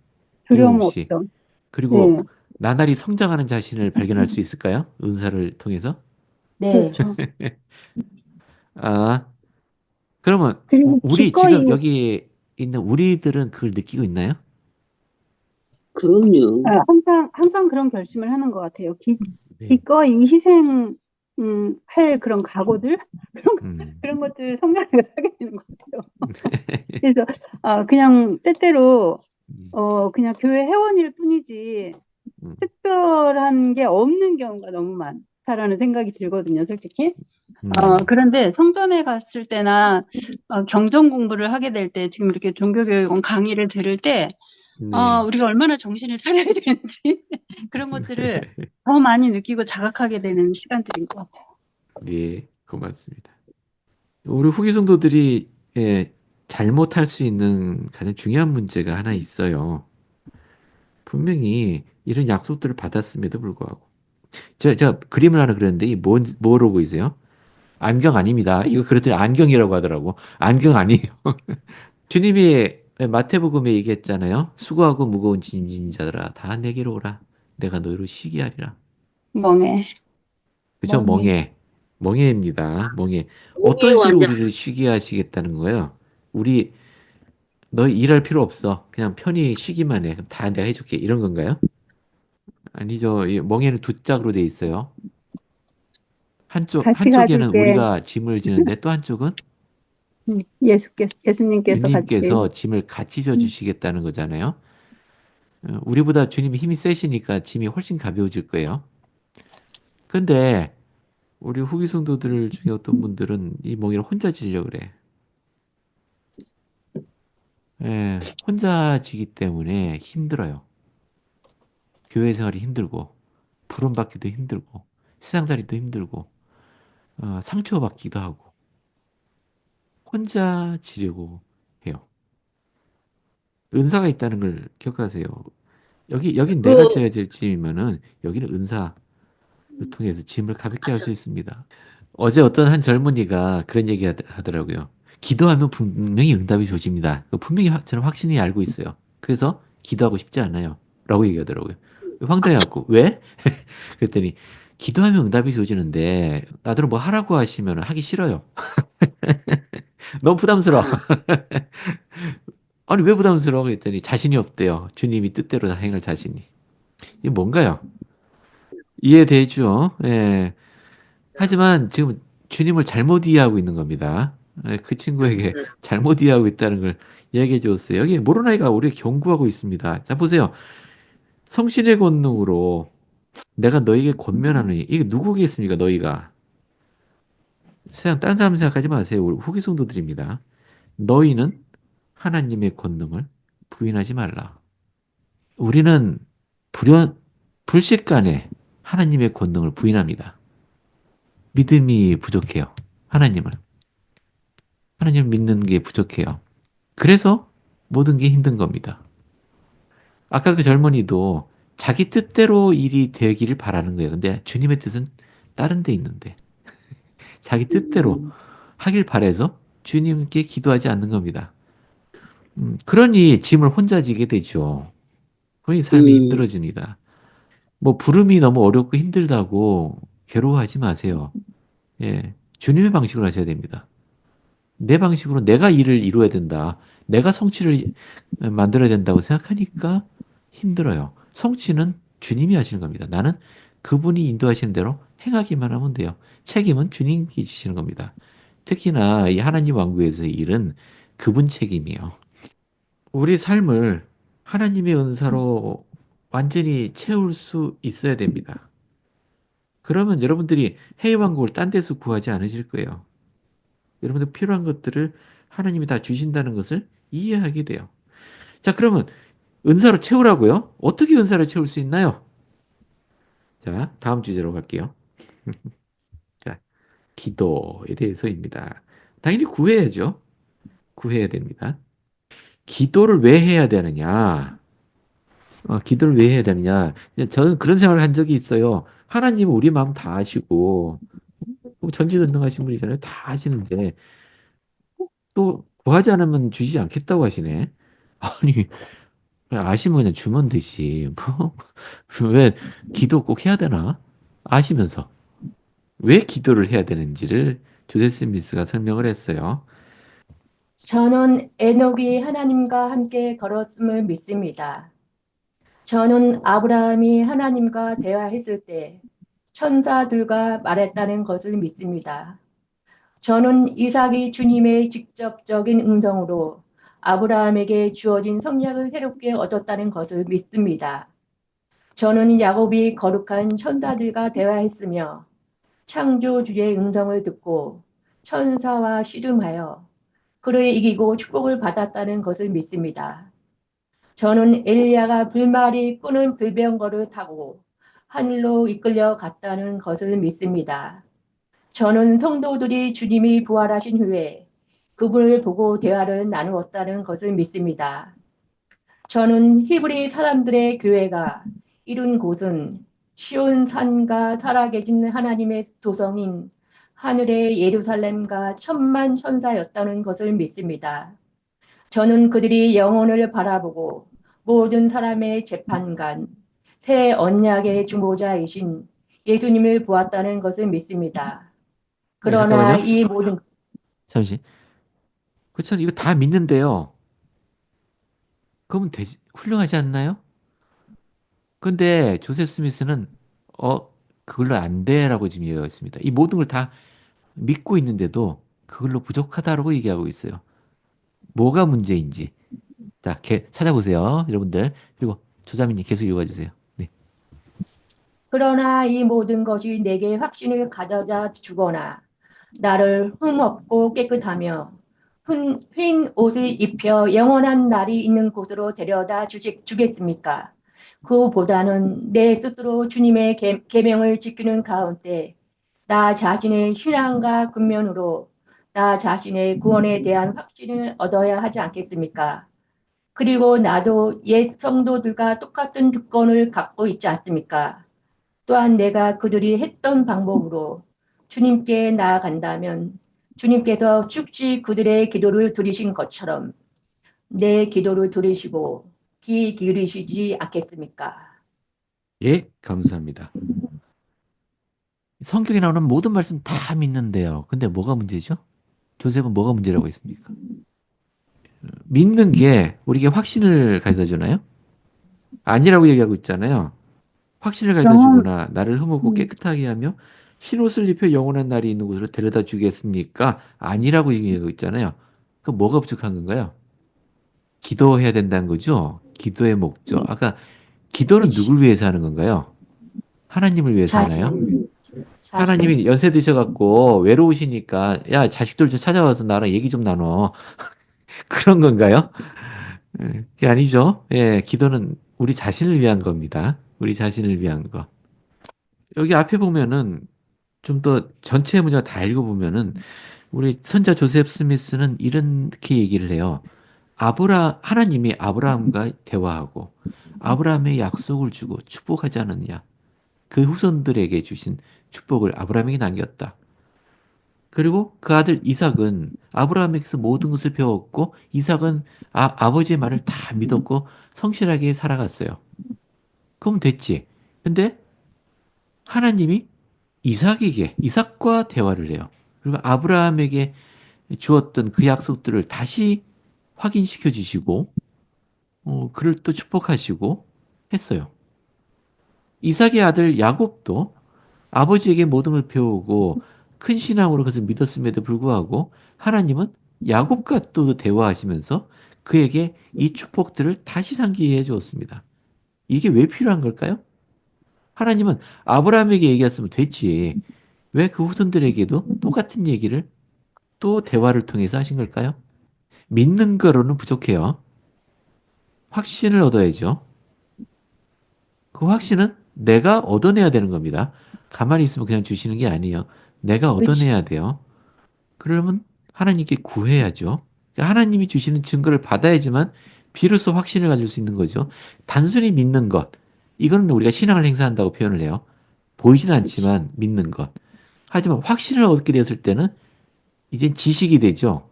두려움 두려움 없이. 없죠. 그리고 네. 나날이 성장하는 자신을 발견할 수 있을까요? 은사를 통해서? 네. 그렇죠. 아, 그러면 그리고 우리 기꺼이 지금 여기 있는 우리들은 그걸 느끼고 있나요? 그럼요. 항상 그런 결심을 하는 것 같아요. 네. 기꺼이 할 그런 각오들 음. 그런 것들 성장하게 하게 되는 것 같아요. 그래서 그냥 때때로 음. 그냥 교회 회원일 뿐이지 음. 특별한 게 없는 경우가 너무 많다라는 생각이 들거든요, 솔직히. 음. 그런데 성전에 갔을 때나 경전 공부를 하게 될 때 지금 이렇게 종교교육원 강의를 들을 때 네. 우리가 얼마나 정신을 차려야 되는지 그런 것들을 더 많이 느끼고 자각하게 되는 시간들인 것 같아요. 네, 고맙습니다. 우리 후기 성도들이 잘못할 수 있는 가장 중요한 문제가 하나 있어요. 분명히 이런 약속들을 받았음에도 불구하고. 제가 그림을 하나 그렸는데, 뭐로 보이세요? 안경 아닙니다. 이거 그랬더니 안경이라고 하더라고. 안경 아니에요. 주님이 마태복음에 얘기했잖아요. 수고하고 무거운 짐진 자들아 다 내게로 오라. 내가 너희를 쉬게 하리라. 멍해. 그죠? 멍해. 멍에. 멍에입니다. 멍에. 멍에 어떤 식으로 완전 우리를 쉬게 하시겠다는 거예요? 우리 너 일할 필요 없어. 그냥 편히 쉬기만 해. 그럼 다 내가 해줄게. 이런 건가요? 아니죠. 이 멍에는 두 짝으로 돼 있어요. 같이 한쪽에는 가줄게. 우리가 짐을 지는데 또 한쪽은 예수님께서 같이. 주님께서 짐을 같이 져주시겠다는 거잖아요. 우리보다 주님이 힘이 세시니까 짐이 훨씬 가벼워질 거예요. 근데 우리 후기 성도들 중에 어떤 분들은 이 멍에를 혼자 지려고 그래. 예, 혼자 지기 때문에 힘들어요. 교회 생활이 힘들고, 부름받기도 힘들고, 세상살이도 힘들고, 상처받기도 하고, 혼자 지려고 해요. 은사가 있다는 걸 기억하세요. 여긴 내가 그 져야 될 짐이면은, 여기는 은사를 통해서 짐을 가볍게 할 맞아. 수 있습니다. 어제 어떤 한 젊은이가 그런 얘기 하더라고요. 기도하면 분명히 응답이 조집니다. 분명히 저는 확신이 알고 있어요. 그래서 기도하고 싶지 않아요. 라고 얘기하더라고요. 황당해갖고, 왜? 그랬더니, 기도하면 응답이 조지는데, 나더러 뭐 하라고 하시면 하기 싫어요. 너무 부담스러워. 아, 아니, 왜 부담스러워? 그랬더니 자신이 없대요. 주님이 뜻대로 다 행할 자신이. 이게 뭔가요? 이해되죠? 예. 하지만 지금 주님을 잘못 이해하고 있는 겁니다. 예, 그 친구에게 잘못 이해하고 있다는 걸 이야기해 줬어요. 여기 모로나이가 우리를 경고하고 있습니다. 자, 보세요. 성신의 권능으로 내가 너에게 권면하느니 이게 누구겠습니까? 너희가. 세상 딴 사람 생각하지 마세요. 우리 후기 성도들입니다. 너희는 하나님의 권능을 부인하지 말라. 우리는 불식간에 하나님의 권능을 부인합니다. 믿음이 부족해요. 하나님을. 하나님을 믿는 게 부족해요. 그래서 모든 게 힘든 겁니다. 아까 그 젊은이도 자기 뜻대로 일이 되기를 바라는 거예요. 근데 주님의 뜻은 다른 데 있는데 자기 뜻대로 하길 바래서 주님께 기도하지 않는 겁니다. 그러니 짐을 혼자 지게 되죠. 그러니 삶이 음, 힘들어집니다. 뭐 부름이 너무 어렵고 힘들다고 괴로워하지 마세요. 예, 주님의 방식으로 하셔야 됩니다. 내 방식으로 내가 일을 이루어야 된다. 내가 성취를 만들어야 된다고 생각하니까 힘들어요. 성취는 주님이 하시는 겁니다. 나는 그분이 인도하시는 대로 행하기만 하면 돼요. 책임은 주님께 주시는 겁니다. 특히나 이 하나님 왕국에서의 일은 그분 책임이에요. 우리 삶을 하나님의 은사로 완전히 채울 수 있어야 됩니다. 그러면 여러분들이 해외 왕국을 딴 데서 구하지 않으실 거예요. 여러분들 필요한 것들을 하나님이 다 주신다는 것을 이해하게 돼요. 자, 그러면 은사로 채우라고요? 어떻게 은사를 채울 수 있나요? 자, 다음 주제로 갈게요. 자, 기도에 대해서입니다. 당연히 구해야죠. 구해야 됩니다. 기도를 왜 해야 되느냐? 기도를 왜 해야 되느냐? 저는 그런 생각을 한 적이 있어요. 하나님은 우리 마음 다 아시고, 전지전능하신 분이잖아요. 다 아시는데, 또 구하지 않으면 주시지 않겠다고 하시네. 아니, 아시면 그냥 주면 되지. 뭐, 왜 기도 꼭 해야 되나? 아시면서. 왜 기도를 해야 되는지를 조세 스미스가 설명을 했어요. 저는 에녹이 하나님과 함께 걸었음을 믿습니다. 저는 아브라함이 하나님과 대화했을 때 천사들과 말했다는 것을 믿습니다. 저는 이삭이 주님의 직접적인 음성으로 아브라함에게 주어진 성약을 새롭게 얻었다는 것을 믿습니다. 저는 야곱이 거룩한 천사들과 대화했으며 창조주의 음성을 듣고 천사와 씨름하여 그를 이기고 축복을 받았다는 것을 믿습니다. 저는 엘리야가 불말이 끄는 불병거를 타고 하늘로 이끌려 갔다는 것을 믿습니다. 저는 성도들이 주님이 부활하신 후에 그분을 보고 대화를 나누었다는 것을 믿습니다. 저는 히브리 사람들의 교회가 이룬 곳은 시온 산과 살아계신 하나님의 도성인 하늘의 예루살렘과 천만 천사였다는 것을 믿습니다. 저는 그들이 영혼을 바라보고 모든 사람의 재판관, 새 언약의 중보자이신 예수님을 보았다는 것을 믿습니다. 네, 그러나 잠깐만요. 이 모든 잠시. 그렇죠. 이거 다 믿는데요. 그러면 되지, 훌륭하지 않나요? 근데 조셉 스미스는 어 그걸로 안 돼라고 지금 얘기했습니다. 이 모든 걸 다 믿고 있는데도 그걸로 부족하다라고 얘기하고 있어요. 뭐가 문제인지. 자, 찾아보세요, 여러분들. 그리고 조자민님 계속 읽어주세요. 네. 그러나 이 모든 것이 내게 확신을 가져다 주거나 나를 흠없고 깨끗하며 흰 옷을 입혀 영원한 날이 있는 곳으로 데려다 주겠습니까? 그보다는 내 스스로 주님의 계명을 지키는 가운데 나 자신의 신앙과 근면으로 나 자신의 구원에 대한 확신을 얻어야 하지 않겠습니까? 그리고 나도 옛 성도들과 똑같은 특권을 갖고 있지 않습니까? 또한 내가 그들이 했던 방법으로 주님께 나아간다면 주님께서 즉시 그들의 기도를 들으신 것처럼 내 기도를 들으시고 귀 기울이시지 않겠습니까? 예, 감사합니다. 성경에 나오는 모든 말씀 다 믿는데요. 근데 뭐가 문제죠? 조셉은 뭐가 문제라고 했습니까? 믿는 게 우리에게 확신을 가져다 주나요? 아니라고 얘기하고 있잖아요. 확신을 가져다 주거나 나를 흠없고 깨끗하게 하며 흰옷을 입혀 영원한 날이 있는 곳으로 데려다 주겠습니까? 아니라고 얘기하고 있잖아요. 그 뭐가 부족한 건가요? 기도해야 된다는 거죠. 기도의 목적. 아까 기도는 그치. 누굴 위해서 하는 건가요? 하나님을 위해서 하나요? 자신. 하나님이 연세 드셔갖고 외로우시니까 야 자식들 좀 찾아와서 나랑 얘기 좀 나눠. 그런 건가요? 예, 그게 아니죠. 예, 기도는 우리 자신을 위한 겁니다. 우리 자신을 위한 거. 여기 앞에 보면은 좀 더 전체 문장 다 읽어보면은 우리 선자 조셉 스미스는 이렇게 얘기를 해요. 하나님이 아브라함과 대화하고 아브라함의 약속을 주고 축복하지 않았냐. 그 후손들에게 주신 축복을 아브라함에게 남겼다. 그리고 그 아들 이삭은 아브라함에게서 모든 것을 배웠고 이삭은 아버지의 말을 다 믿었고 성실하게 살아갔어요. 그럼 됐지. 근데 하나님이 이삭과 대화를 해요. 그리고 아브라함에게 주었던 그 약속들을 다시 확인시켜 주시고 그를 또 축복하시고 했어요. 이삭의 아들 야곱도 아버지에게 모든 걸 배우고 큰 신앙으로 그것을 믿었음에도 불구하고 하나님은 야곱과 또 대화하시면서 그에게 이 축복들을 다시 상기해 주었습니다. 이게 왜 필요한 걸까요? 하나님은 아브라함에게 얘기했으면 됐지. 왜 그 후손들에게도 똑같은 얘기를 또 대화를 통해서 하신 걸까요? 믿는 거로는 부족해요. 확신을 얻어야죠. 그 확신은 내가 얻어내야 되는 겁니다. 가만히 있으면 그냥 주시는 게 아니에요. 내가 그치. 얻어내야 돼요. 그러면 하나님께 구해야죠. 하나님이 주시는 증거를 받아야지만 비로소 확신을 가질 수 있는 거죠. 단순히 믿는 것. 이거는 우리가 신앙을 행사한다고 표현을 해요. 보이진 그치. 않지만 믿는 것. 하지만 확신을 얻게 되었을 때는 이제 지식이 되죠.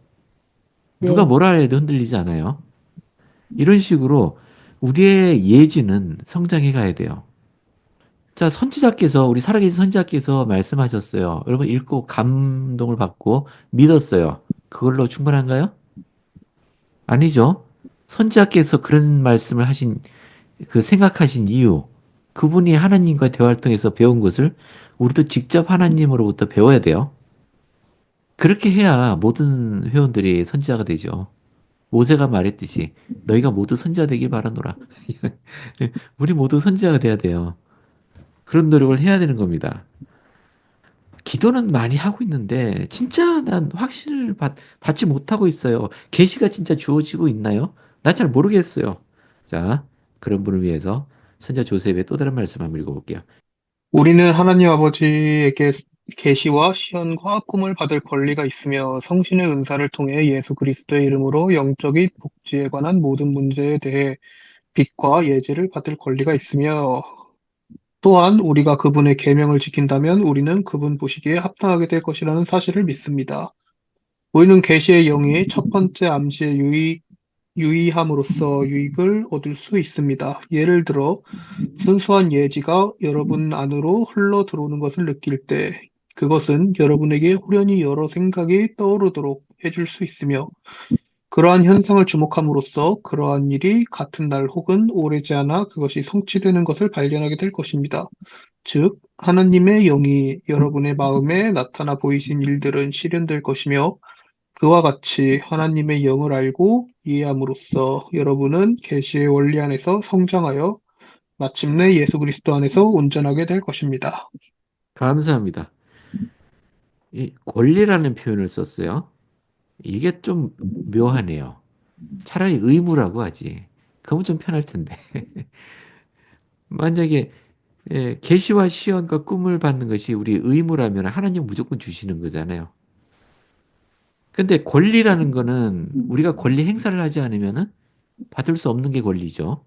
누가 네. 뭐라 해도 흔들리지 않아요. 이런 식으로 우리의 예지는 성장해 가야 돼요. 자, 우리 살아계신 선지자께서 말씀하셨어요. 여러분 읽고 감동을 받고 믿었어요. 그걸로 충분한가요? 아니죠. 선지자께서 그런 말씀을 생각하신 이유, 그분이 하나님과 대화를 통해서 배운 것을 우리도 직접 하나님으로부터 배워야 돼요. 그렇게 해야 모든 회원들이 선지자가 되죠. 모세가 말했듯이 너희가 모두 선지자 되길 바라노라. 우리 모두 선지자가 돼야 돼요. 그런 노력을 해야 되는 겁니다. 기도는 많이 하고 있는데 진짜 난 확신을 받지 못하고 있어요. 계시가 진짜 주어지고 있나요? 나 잘 모르겠어요. 자, 그런 분을 위해서 선자 조셉의 또 다른 말씀 한번 읽어볼게요. 우리는 하나님 아버지에게 계시와 시연과 꿈을 받을 권리가 있으며 성신의 은사를 통해 예수 그리스도의 이름으로 영적인 복지에 관한 모든 문제에 대해 빛과 예지를 받을 권리가 있으며 또한 우리가 그분의 계명을 지킨다면 우리는 그분 보시기에 합당하게 될 것이라는 사실을 믿습니다. 우리는 계시의 영이 첫 번째 암시에 유의함으로써 유익을 얻을 수 있습니다. 예를 들어 순수한 예지가 여러분 안으로 흘러 들어오는 것을 느낄 때 그것은 여러분에게 후련히 여러 생각이 떠오르도록 해줄 수 있으며 그러한 현상을 주목함으로써 그러한 일이 같은 날 혹은 오래지 않아 그것이 성취되는 것을 발견하게 될 것입니다. 즉, 하나님의 영이 여러분의 마음에 나타나 보이신 일들은 실현될 것이며 그와 같이 하나님의 영을 알고 이해함으로써 여러분은 계시의 원리 안에서 성장하여 마침내 예수 그리스도 안에서 온전하게 될 것입니다. 감사합니다. 이 권리라는 표현을 썼어요. 이게 좀 묘하네요. 차라리 의무라고 하지. 그러면 좀 편할 텐데. 만약에 계시와 시험과 꿈을 받는 것이 우리 의무라면 하나님 무조건 주시는 거잖아요. 근데 권리라는 거는 우리가 권리 행사를 하지 않으면은 받을 수 없는 게 권리죠.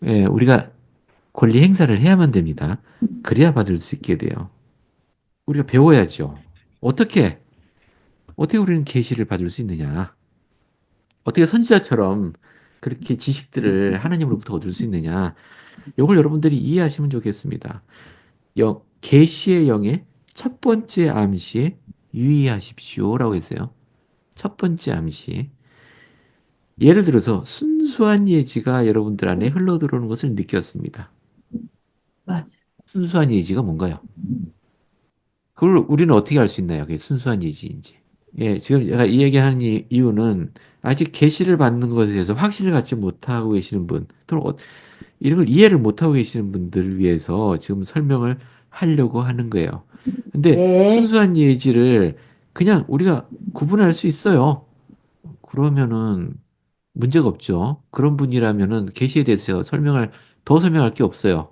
예, 우리가 권리 행사를 해야만 됩니다. 그래야 받을 수 있게 돼요. 우리가 배워야죠. 어떻게 우리는 계시를 받을 수 있느냐? 어떻게 선지자처럼 그렇게 지식들을 하나님으로부터 얻을 수 있느냐? 이걸 여러분들이 이해하시면 좋겠습니다. 계시의 영의 첫 번째 암시에 유의하십시오라고 했어요. 첫 번째 암시. 예를 들어서 순수한 예지가 여러분들 안에 흘러들어오는 것을 느꼈습니다. 맞아. 순수한 예지가 뭔가요? 그걸 우리는 어떻게 알 수 있나요? 그게 순수한 예지인지. 예, 지금 제가 이 얘기하는 이유는 아직 계시를 받는 것에 대해서 확신을 갖지 못하고 계시는 분, 또는 이런 걸 이해를 못하고 계시는 분들을 위해서 지금 설명을 하려고 하는 거예요. 근데 네, 순수한 예지를 그냥 우리가 구분할 수 있어요. 그러면은 문제가 없죠. 그런 분이라면은 계시에 대해서 더 설명할 게 없어요.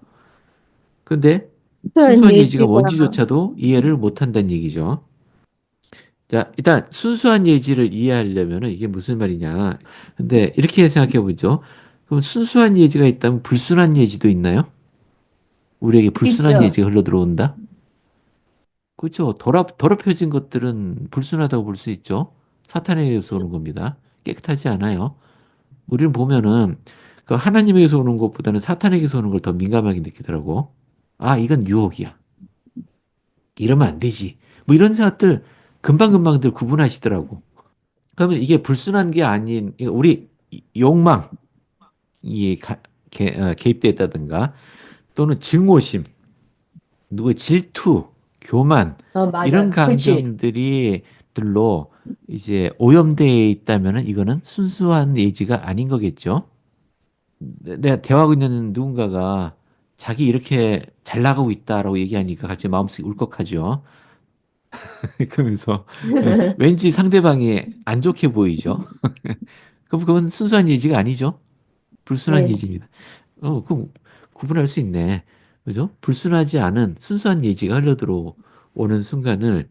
근데 순수한 순수한 예지가 예지가 뭔지조차도 이해를 못한다는 얘기죠. 자, 일단 순수한 예지를 이해하려면은 이게 무슨 말이냐. 근데 이렇게 생각해 보죠. 그럼 순수한 예지가 있다면 불순한 예지도 있나요? 우리에게 불순한 있죠. 예지가 흘러 들어온다? 그렇죠. 더럽혀진 것들은 불순하다고 볼 수 있죠. 사탄에게서 오는 겁니다. 깨끗하지 않아요. 우리는 보면은 그 하나님에게서 오는 것보다는 사탄에게서 오는 걸 더 민감하게 느끼더라고. 아, 이건 유혹이야. 이러면 안 되지. 뭐 이런 생각들 금방금방들 구분하시더라고. 그러면 이게 불순한 게 아닌 우리 욕망이 개입됐다든가 또는 증오심, 누구의 질투, 교만 이런 맞아. 그렇지. 감정들이 들로 이제 오염되어 있다면은 이거는 순수한 예지가 아닌 거겠죠. 내가 대화하고 있는 누군가가 자기 이렇게 잘 나가고 있다라고 얘기하니까 갑자기 마음속이 울컥하죠. 그러면서 왠지 상대방이 안 좋게 보이죠. 그럼 그건 순수한 예지가 아니죠. 불순한 네, 예지입니다. 그럼 구분할 수 있네. 그죠? 불순하지 않은 순수한 예지가 흘러들어오는 순간을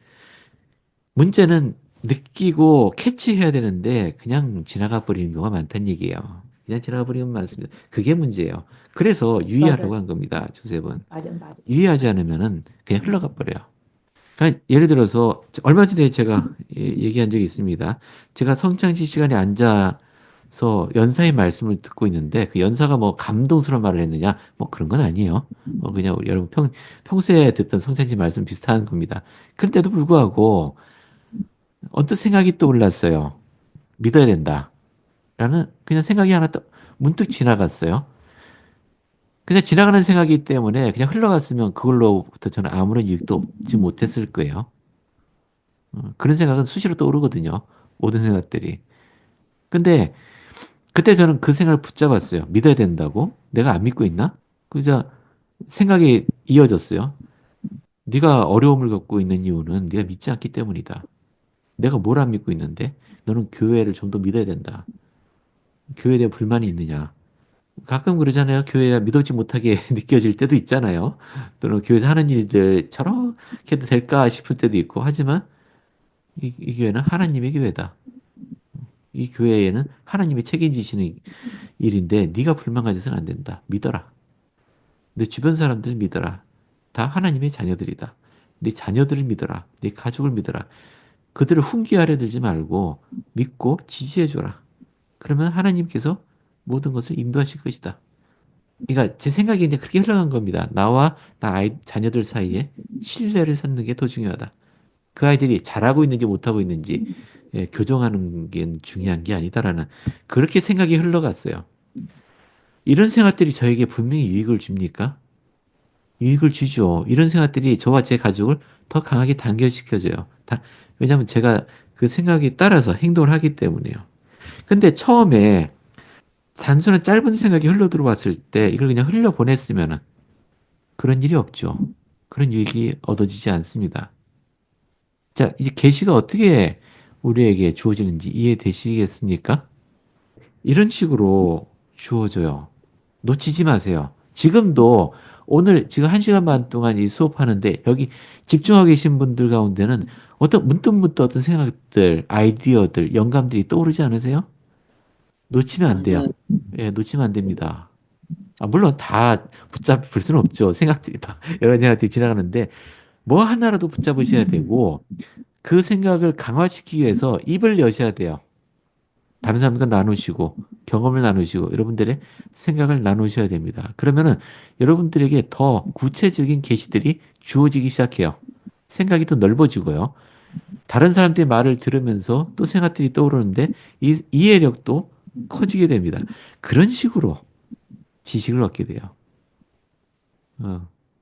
문제는 느끼고 캐치해야 되는데 그냥 지나가 버리는 경우가 많다는 얘기예요. 그냥 지나가 버리면 많습니다. 그게 문제예요. 그래서 유의하라고 맞아. 한 겁니다. 조셉은. 맞아, 맞아. 유의하지 않으면은 그냥 흘러가 버려요. 그러니까 예를 들어서 얼마 전에 제가 얘기한 적이 있습니다. 제가 성창시 시간에 앉아서 연사의 말씀을 듣고 있는데 그 연사가 뭐 감동스러운 말을 했느냐 뭐 그런 건 아니에요. 그냥 우리 여러분 평소에 듣던 성창시 말씀 비슷한 겁니다. 그런데도 불구하고 언뜻 생각이 떠올랐어요. 믿어야 된다. 라는 그냥 생각이 하나 문득 지나갔어요. 그냥 지나가는 생각이기 때문에 그냥 흘러갔으면 그걸로부터 저는 아무런 유익도 얻지 못했을 거예요. 그런 생각은 수시로 떠오르거든요. 모든 생각들이. 근데 그때 저는 그 생각을 붙잡았어요. 믿어야 된다고? 내가 안 믿고 있나? 그저 생각이 이어졌어요. 네가 어려움을 겪고 있는 이유는 네가 믿지 않기 때문이다. 내가 뭘 안 믿고 있는데? 너는 교회를 좀 더 믿어야 된다. 교회에 대한 불만이 있느냐? 가끔 그러잖아요. 교회가 믿어지 못하게 느껴질 때도 있잖아요. 또는 교회에서 하는 일들 저렇게도 될까 싶을 때도 있고. 하지만 이 교회는 하나님의 교회다. 이 교회에는 하나님이 책임지시는 일인데 네가 불만 가져서는 안 된다. 믿어라. 내 주변 사람들 믿어라. 다 하나님의 자녀들이다. 네 자녀들을 믿어라. 네 가족을 믿어라. 그들을 훈계하려 들지 말고 믿고 지지해줘라. 그러면 하나님께서 모든 것을 인도하실 것이다. 그러니까 제 생각이 이제 그렇게 흘러간 겁니다. 나와 자녀들 사이에 신뢰를 쌓는 게 더 중요하다. 그 아이들이 잘하고 있는지 못하고 있는지 교정하는 게 중요한 게 아니다라는 그렇게 생각이 흘러갔어요. 이런 생각들이 저에게 분명히 유익을 줍니까? 유익을 주죠. 이런 생각들이 저와 제 가족을 더 강하게 단결시켜줘요. 왜냐하면 제가 그 생각에 따라서 행동을 하기 때문에요. 근데 처음에 단순한 짧은 생각이 흘러 들어왔을 때 이걸 그냥 흘려보냈으면 그런 일이 없죠. 그런 유익이 얻어지지 않습니다. 자, 이제 계시가 어떻게 우리에게 주어지는지 이해되시겠습니까? 이런 식으로 주어져요. 놓치지 마세요. 지금도 오늘 지금 1시간 반 동안 이 수업하는데 여기 집중하고 계신 분들 가운데는 문득문득 어떤 생각들, 아이디어들, 영감들이 떠오르지 않으세요? 놓치면 안 돼요. 맞아요. 예, 놓치면 안 됩니다. 물론 다 붙잡을 수는 없죠. 생각들이 다, 여러 생각들이 지나가는데 뭐 하나라도 붙잡으셔야 되고 그 생각을 강화시키기 위해서 입을 여셔야 돼요. 다른 사람과 나누시고 경험을 나누시고 여러분들의 생각을 나누셔야 됩니다. 그러면은 여러분들에게 더 구체적인 계시들이 주어지기 시작해요. 생각이 더 넓어지고요. 다른 사람들의 말을 들으면서 또 생각들이 떠오르는데 이해력도 커지게 됩니다. 그런 식으로 지식을 얻게 돼요.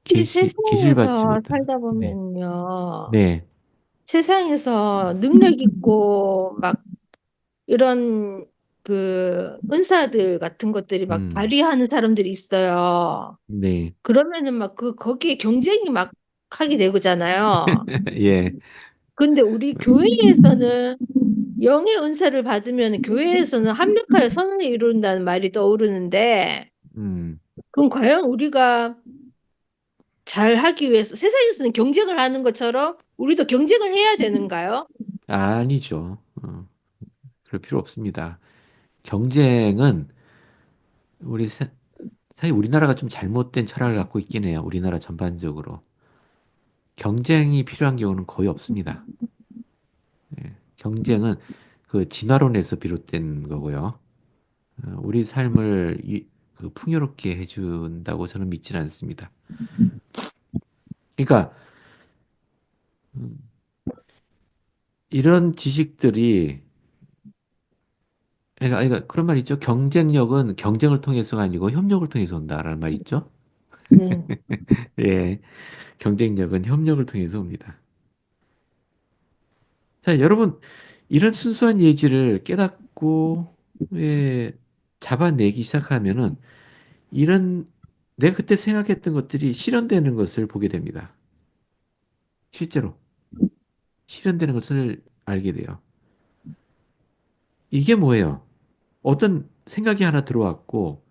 이 계시를 받지 세상에서 못하는. 살다 네. 보면요. 네. 세상에서 능력 있고 막 이런 그 은사들 같은 것들이 막 음. 발휘하는 사람들이 있어요. 네. 그러면은 막 거기에 경쟁이 막 하게 되잖아요. 예. 근데 우리 교회에서는 영의 은사를 받으면 교회에서는 합력하여 선을 이룬다는 말이 떠오르는데 음. 그럼 과연 우리가 잘 하기 위해서 세상에서는 경쟁을 하는 것처럼 우리도 경쟁을 해야 되는가요? 아니죠. 그럴 필요 없습니다. 경쟁은 우리 사실 우리나라가 좀 잘못된 철학을 갖고 있긴 해요. 우리나라 전반적으로. 경쟁이 필요한 경우는 거의 없습니다. 예. 경쟁은 그 진화론에서 비롯된 거고요. 우리 삶을 그 풍요롭게 해준다고 저는 믿지는 않습니다. 그러니까 음, 이런 지식들이 그러니까 그런 말 있죠. 경쟁력은 경쟁을 통해서가 아니고 협력을 통해서 온다라는 말 있죠. 네, 예, 경쟁력은 협력을 통해서 옵니다. 자, 여러분, 이런 순수한 예지를 깨닫고, 예, 잡아내기 시작하면은, 이런, 내가 그때 생각했던 것들이 실현되는 것을 보게 됩니다. 실제로. 실현되는 것을 알게 돼요. 이게 뭐예요? 어떤 생각이 하나 들어왔고,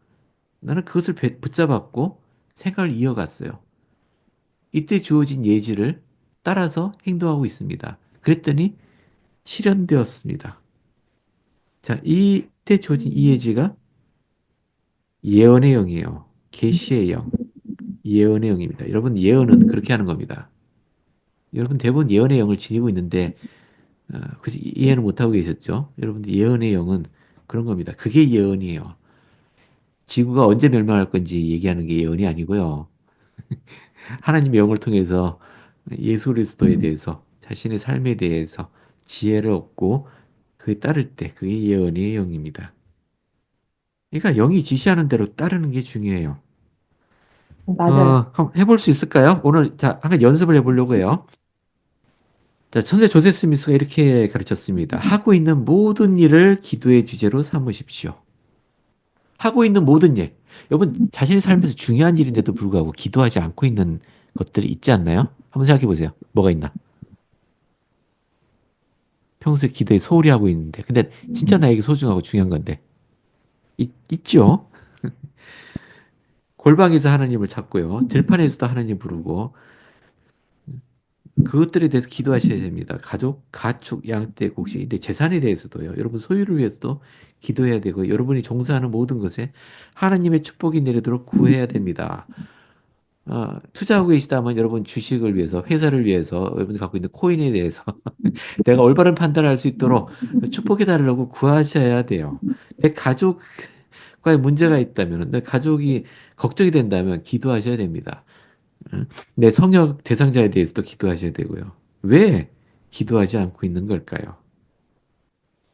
나는 그것을 붙잡았고, 생각을 이어갔어요. 이때 주어진 예지를 따라서 행동하고 있습니다. 그랬더니 실현되었습니다. 자, 이때 주어진 이 예지가 예언의 영이에요. 계시의 영, 예언의 영입니다. 여러분, 예언은 그렇게 하는 겁니다. 여러분 대부분 예언의 영을 지니고 있는데 그지 이해는 못하고 계셨죠? 여러분들 예언의 영은 그런 겁니다. 그게 예언이에요. 지구가 언제 멸망할 건지 얘기하는 게 예언이 아니고요. 하나님의 영을 통해서 예수 그리스도에 대해서 자신의 삶에 대해서 지혜를 얻고 그에 따를 때 그게 예언의 영입니다. 그러니까 영이 지시하는 대로 따르는 게 중요해요. 맞아요. 한번 해볼 수 있을까요? 오늘, 자, 한번 연습을 해보려고 해요. 자, 천재 조세 스미스가 이렇게 가르쳤습니다. 하고 있는 모든 일을 기도의 주제로 삼으십시오. 하고 있는 모든 일. 여러분, 자신의 삶에서 중요한 일인데도 불구하고 기도하지 않고 있는 것들이 있지 않나요? 한번 생각해 보세요. 뭐가 있나? 평소에 기도에 소홀히 하고 있는데. 근데 진짜 나에게 소중하고 중요한 건데. 있죠? 골방에서 하나님을 찾고요. 들판에서도 하나님 부르고, 그것들에 대해서 기도하셔야 됩니다. 가족, 가축, 양떼, 곡식, 근데 재산에 대해서도요. 여러분 소유를 위해서도 기도해야 되고, 여러분이 종사하는 모든 것에 하나님의 축복이 내리도록 구해야 됩니다. 투자하고 계시다면 여러분 주식을 위해서, 회사를 위해서, 여러분이 갖고 있는 코인에 대해서 내가 올바른 판단을 할 수 있도록 축복해 달라고 구하셔야 돼요. 내 가족과의 문제가 있다면, 내 가족이 걱정이 된다면 기도하셔야 됩니다. 내 성역 대상자에 대해서도 기도하셔야 되고요. 왜 기도하지 않고 있는 걸까요?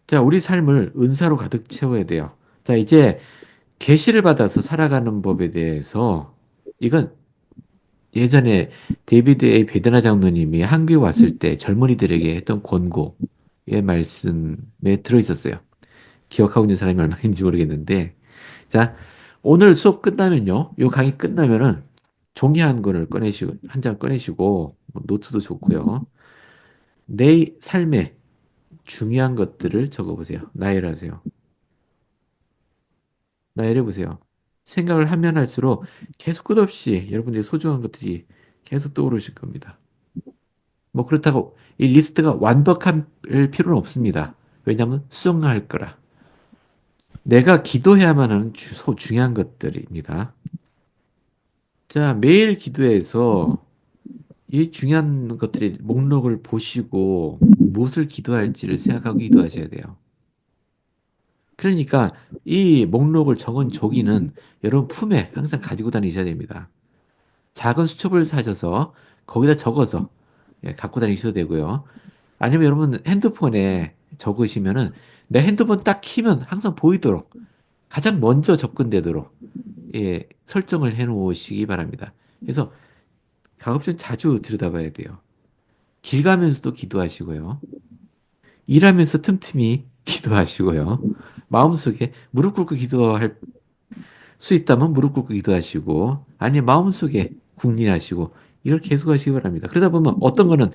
자, 우리 삶을 은사로 가득 채워야 돼요. 자, 이제 계시를 받아서 살아가는 법에 대해서 이건 예전에 데이비드 A. 베드나 장로님이 한국에 왔을 때 젊은이들에게 했던 권고의 말씀에 들어있었어요. 기억하고 있는 사람이 얼마나 있는지 모르겠는데, 자, 오늘 수업 끝나면요, 요 강의 끝나면은 종이 한 권을 꺼내시고, 한 장 꺼내시고, 뭐 노트도 좋고요. 내 삶에 중요한 것들을 적어보세요. 나열하세요. 나열해보세요. 생각을 하면 할수록 계속 끝없이 여러분들의 소중한 것들이 계속 떠오르실 겁니다. 뭐 그렇다고 이 리스트가 완벽할 필요는 없습니다. 왜냐하면 수정할 거라. 내가 기도해야만 하는 중요한 것들입니다. 자, 매일 기도해서 이 중요한 것들의 목록을 보시고 무엇을 기도할지를 생각하고 기도하셔야 돼요. 그러니까 이 목록을 적은 종이는 여러분 품에 항상 가지고 다니셔야 됩니다. 작은 수첩을 사셔서 거기다 적어서 갖고 다니셔도 되고요. 아니면 여러분 핸드폰에 적으시면은 내 핸드폰 딱 키면 항상 보이도록 가장 먼저 접근되도록 설정을 해 놓으시기 바랍니다. 그래서 가급적 자주 들여다봐야 돼요. 길 가면서도 기도하시고요. 일하면서 틈틈이 기도하시고요. 마음속에 무릎 꿇고 기도할 수 있다면 무릎 꿇고 기도하시고, 아니면 마음속에 국리하시고, 이걸 계속 하시기 바랍니다. 그러다 보면 어떤 거는,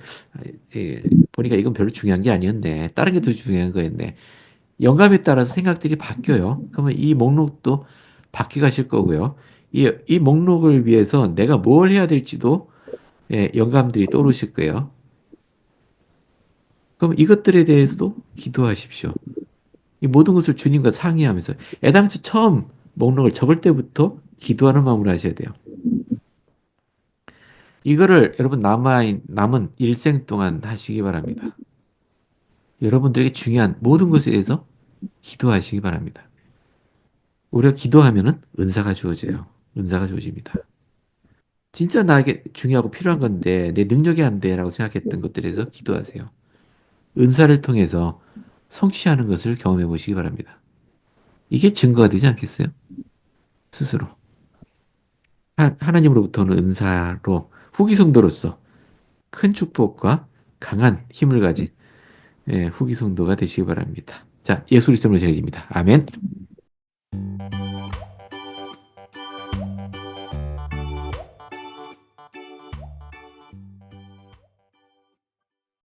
보니까 이건 별로 중요한 게 아니었네. 다른 게 더 중요한 거였네. 영감에 따라서 생각들이 바뀌어요. 그러면 이 목록도 바뀌어 가실 거고요. 이 목록을 위해서 내가 뭘 해야 될지도 영감들이 떠오르실 거예요. 그럼 이것들에 대해서도 기도하십시오. 이 모든 것을 주님과 상의하면서 애당초 처음 목록을 적을 때부터 기도하는 마음으로 하셔야 돼요. 이거를 여러분 남은 일생 동안 하시기 바랍니다. 여러분들에게 중요한 모든 것에 대해서 기도하시기 바랍니다. 우리가 기도하면은 은사가 주어져요. 은사가 주어집니다. 진짜 나에게 중요하고 필요한 건데 내 능력이 안 돼라고 생각했던 것들에서 기도하세요. 은사를 통해서 성취하는 것을 경험해 보시기 바랍니다. 이게 증거가 되지 않겠어요? 스스로. 하나님으로부터는 은사로 후기 성도로서 큰 축복과 강한 힘을 가진 후기 성도가 되시기 바랍니다. 자, 예수 그리스도로 전해집니다. 아멘.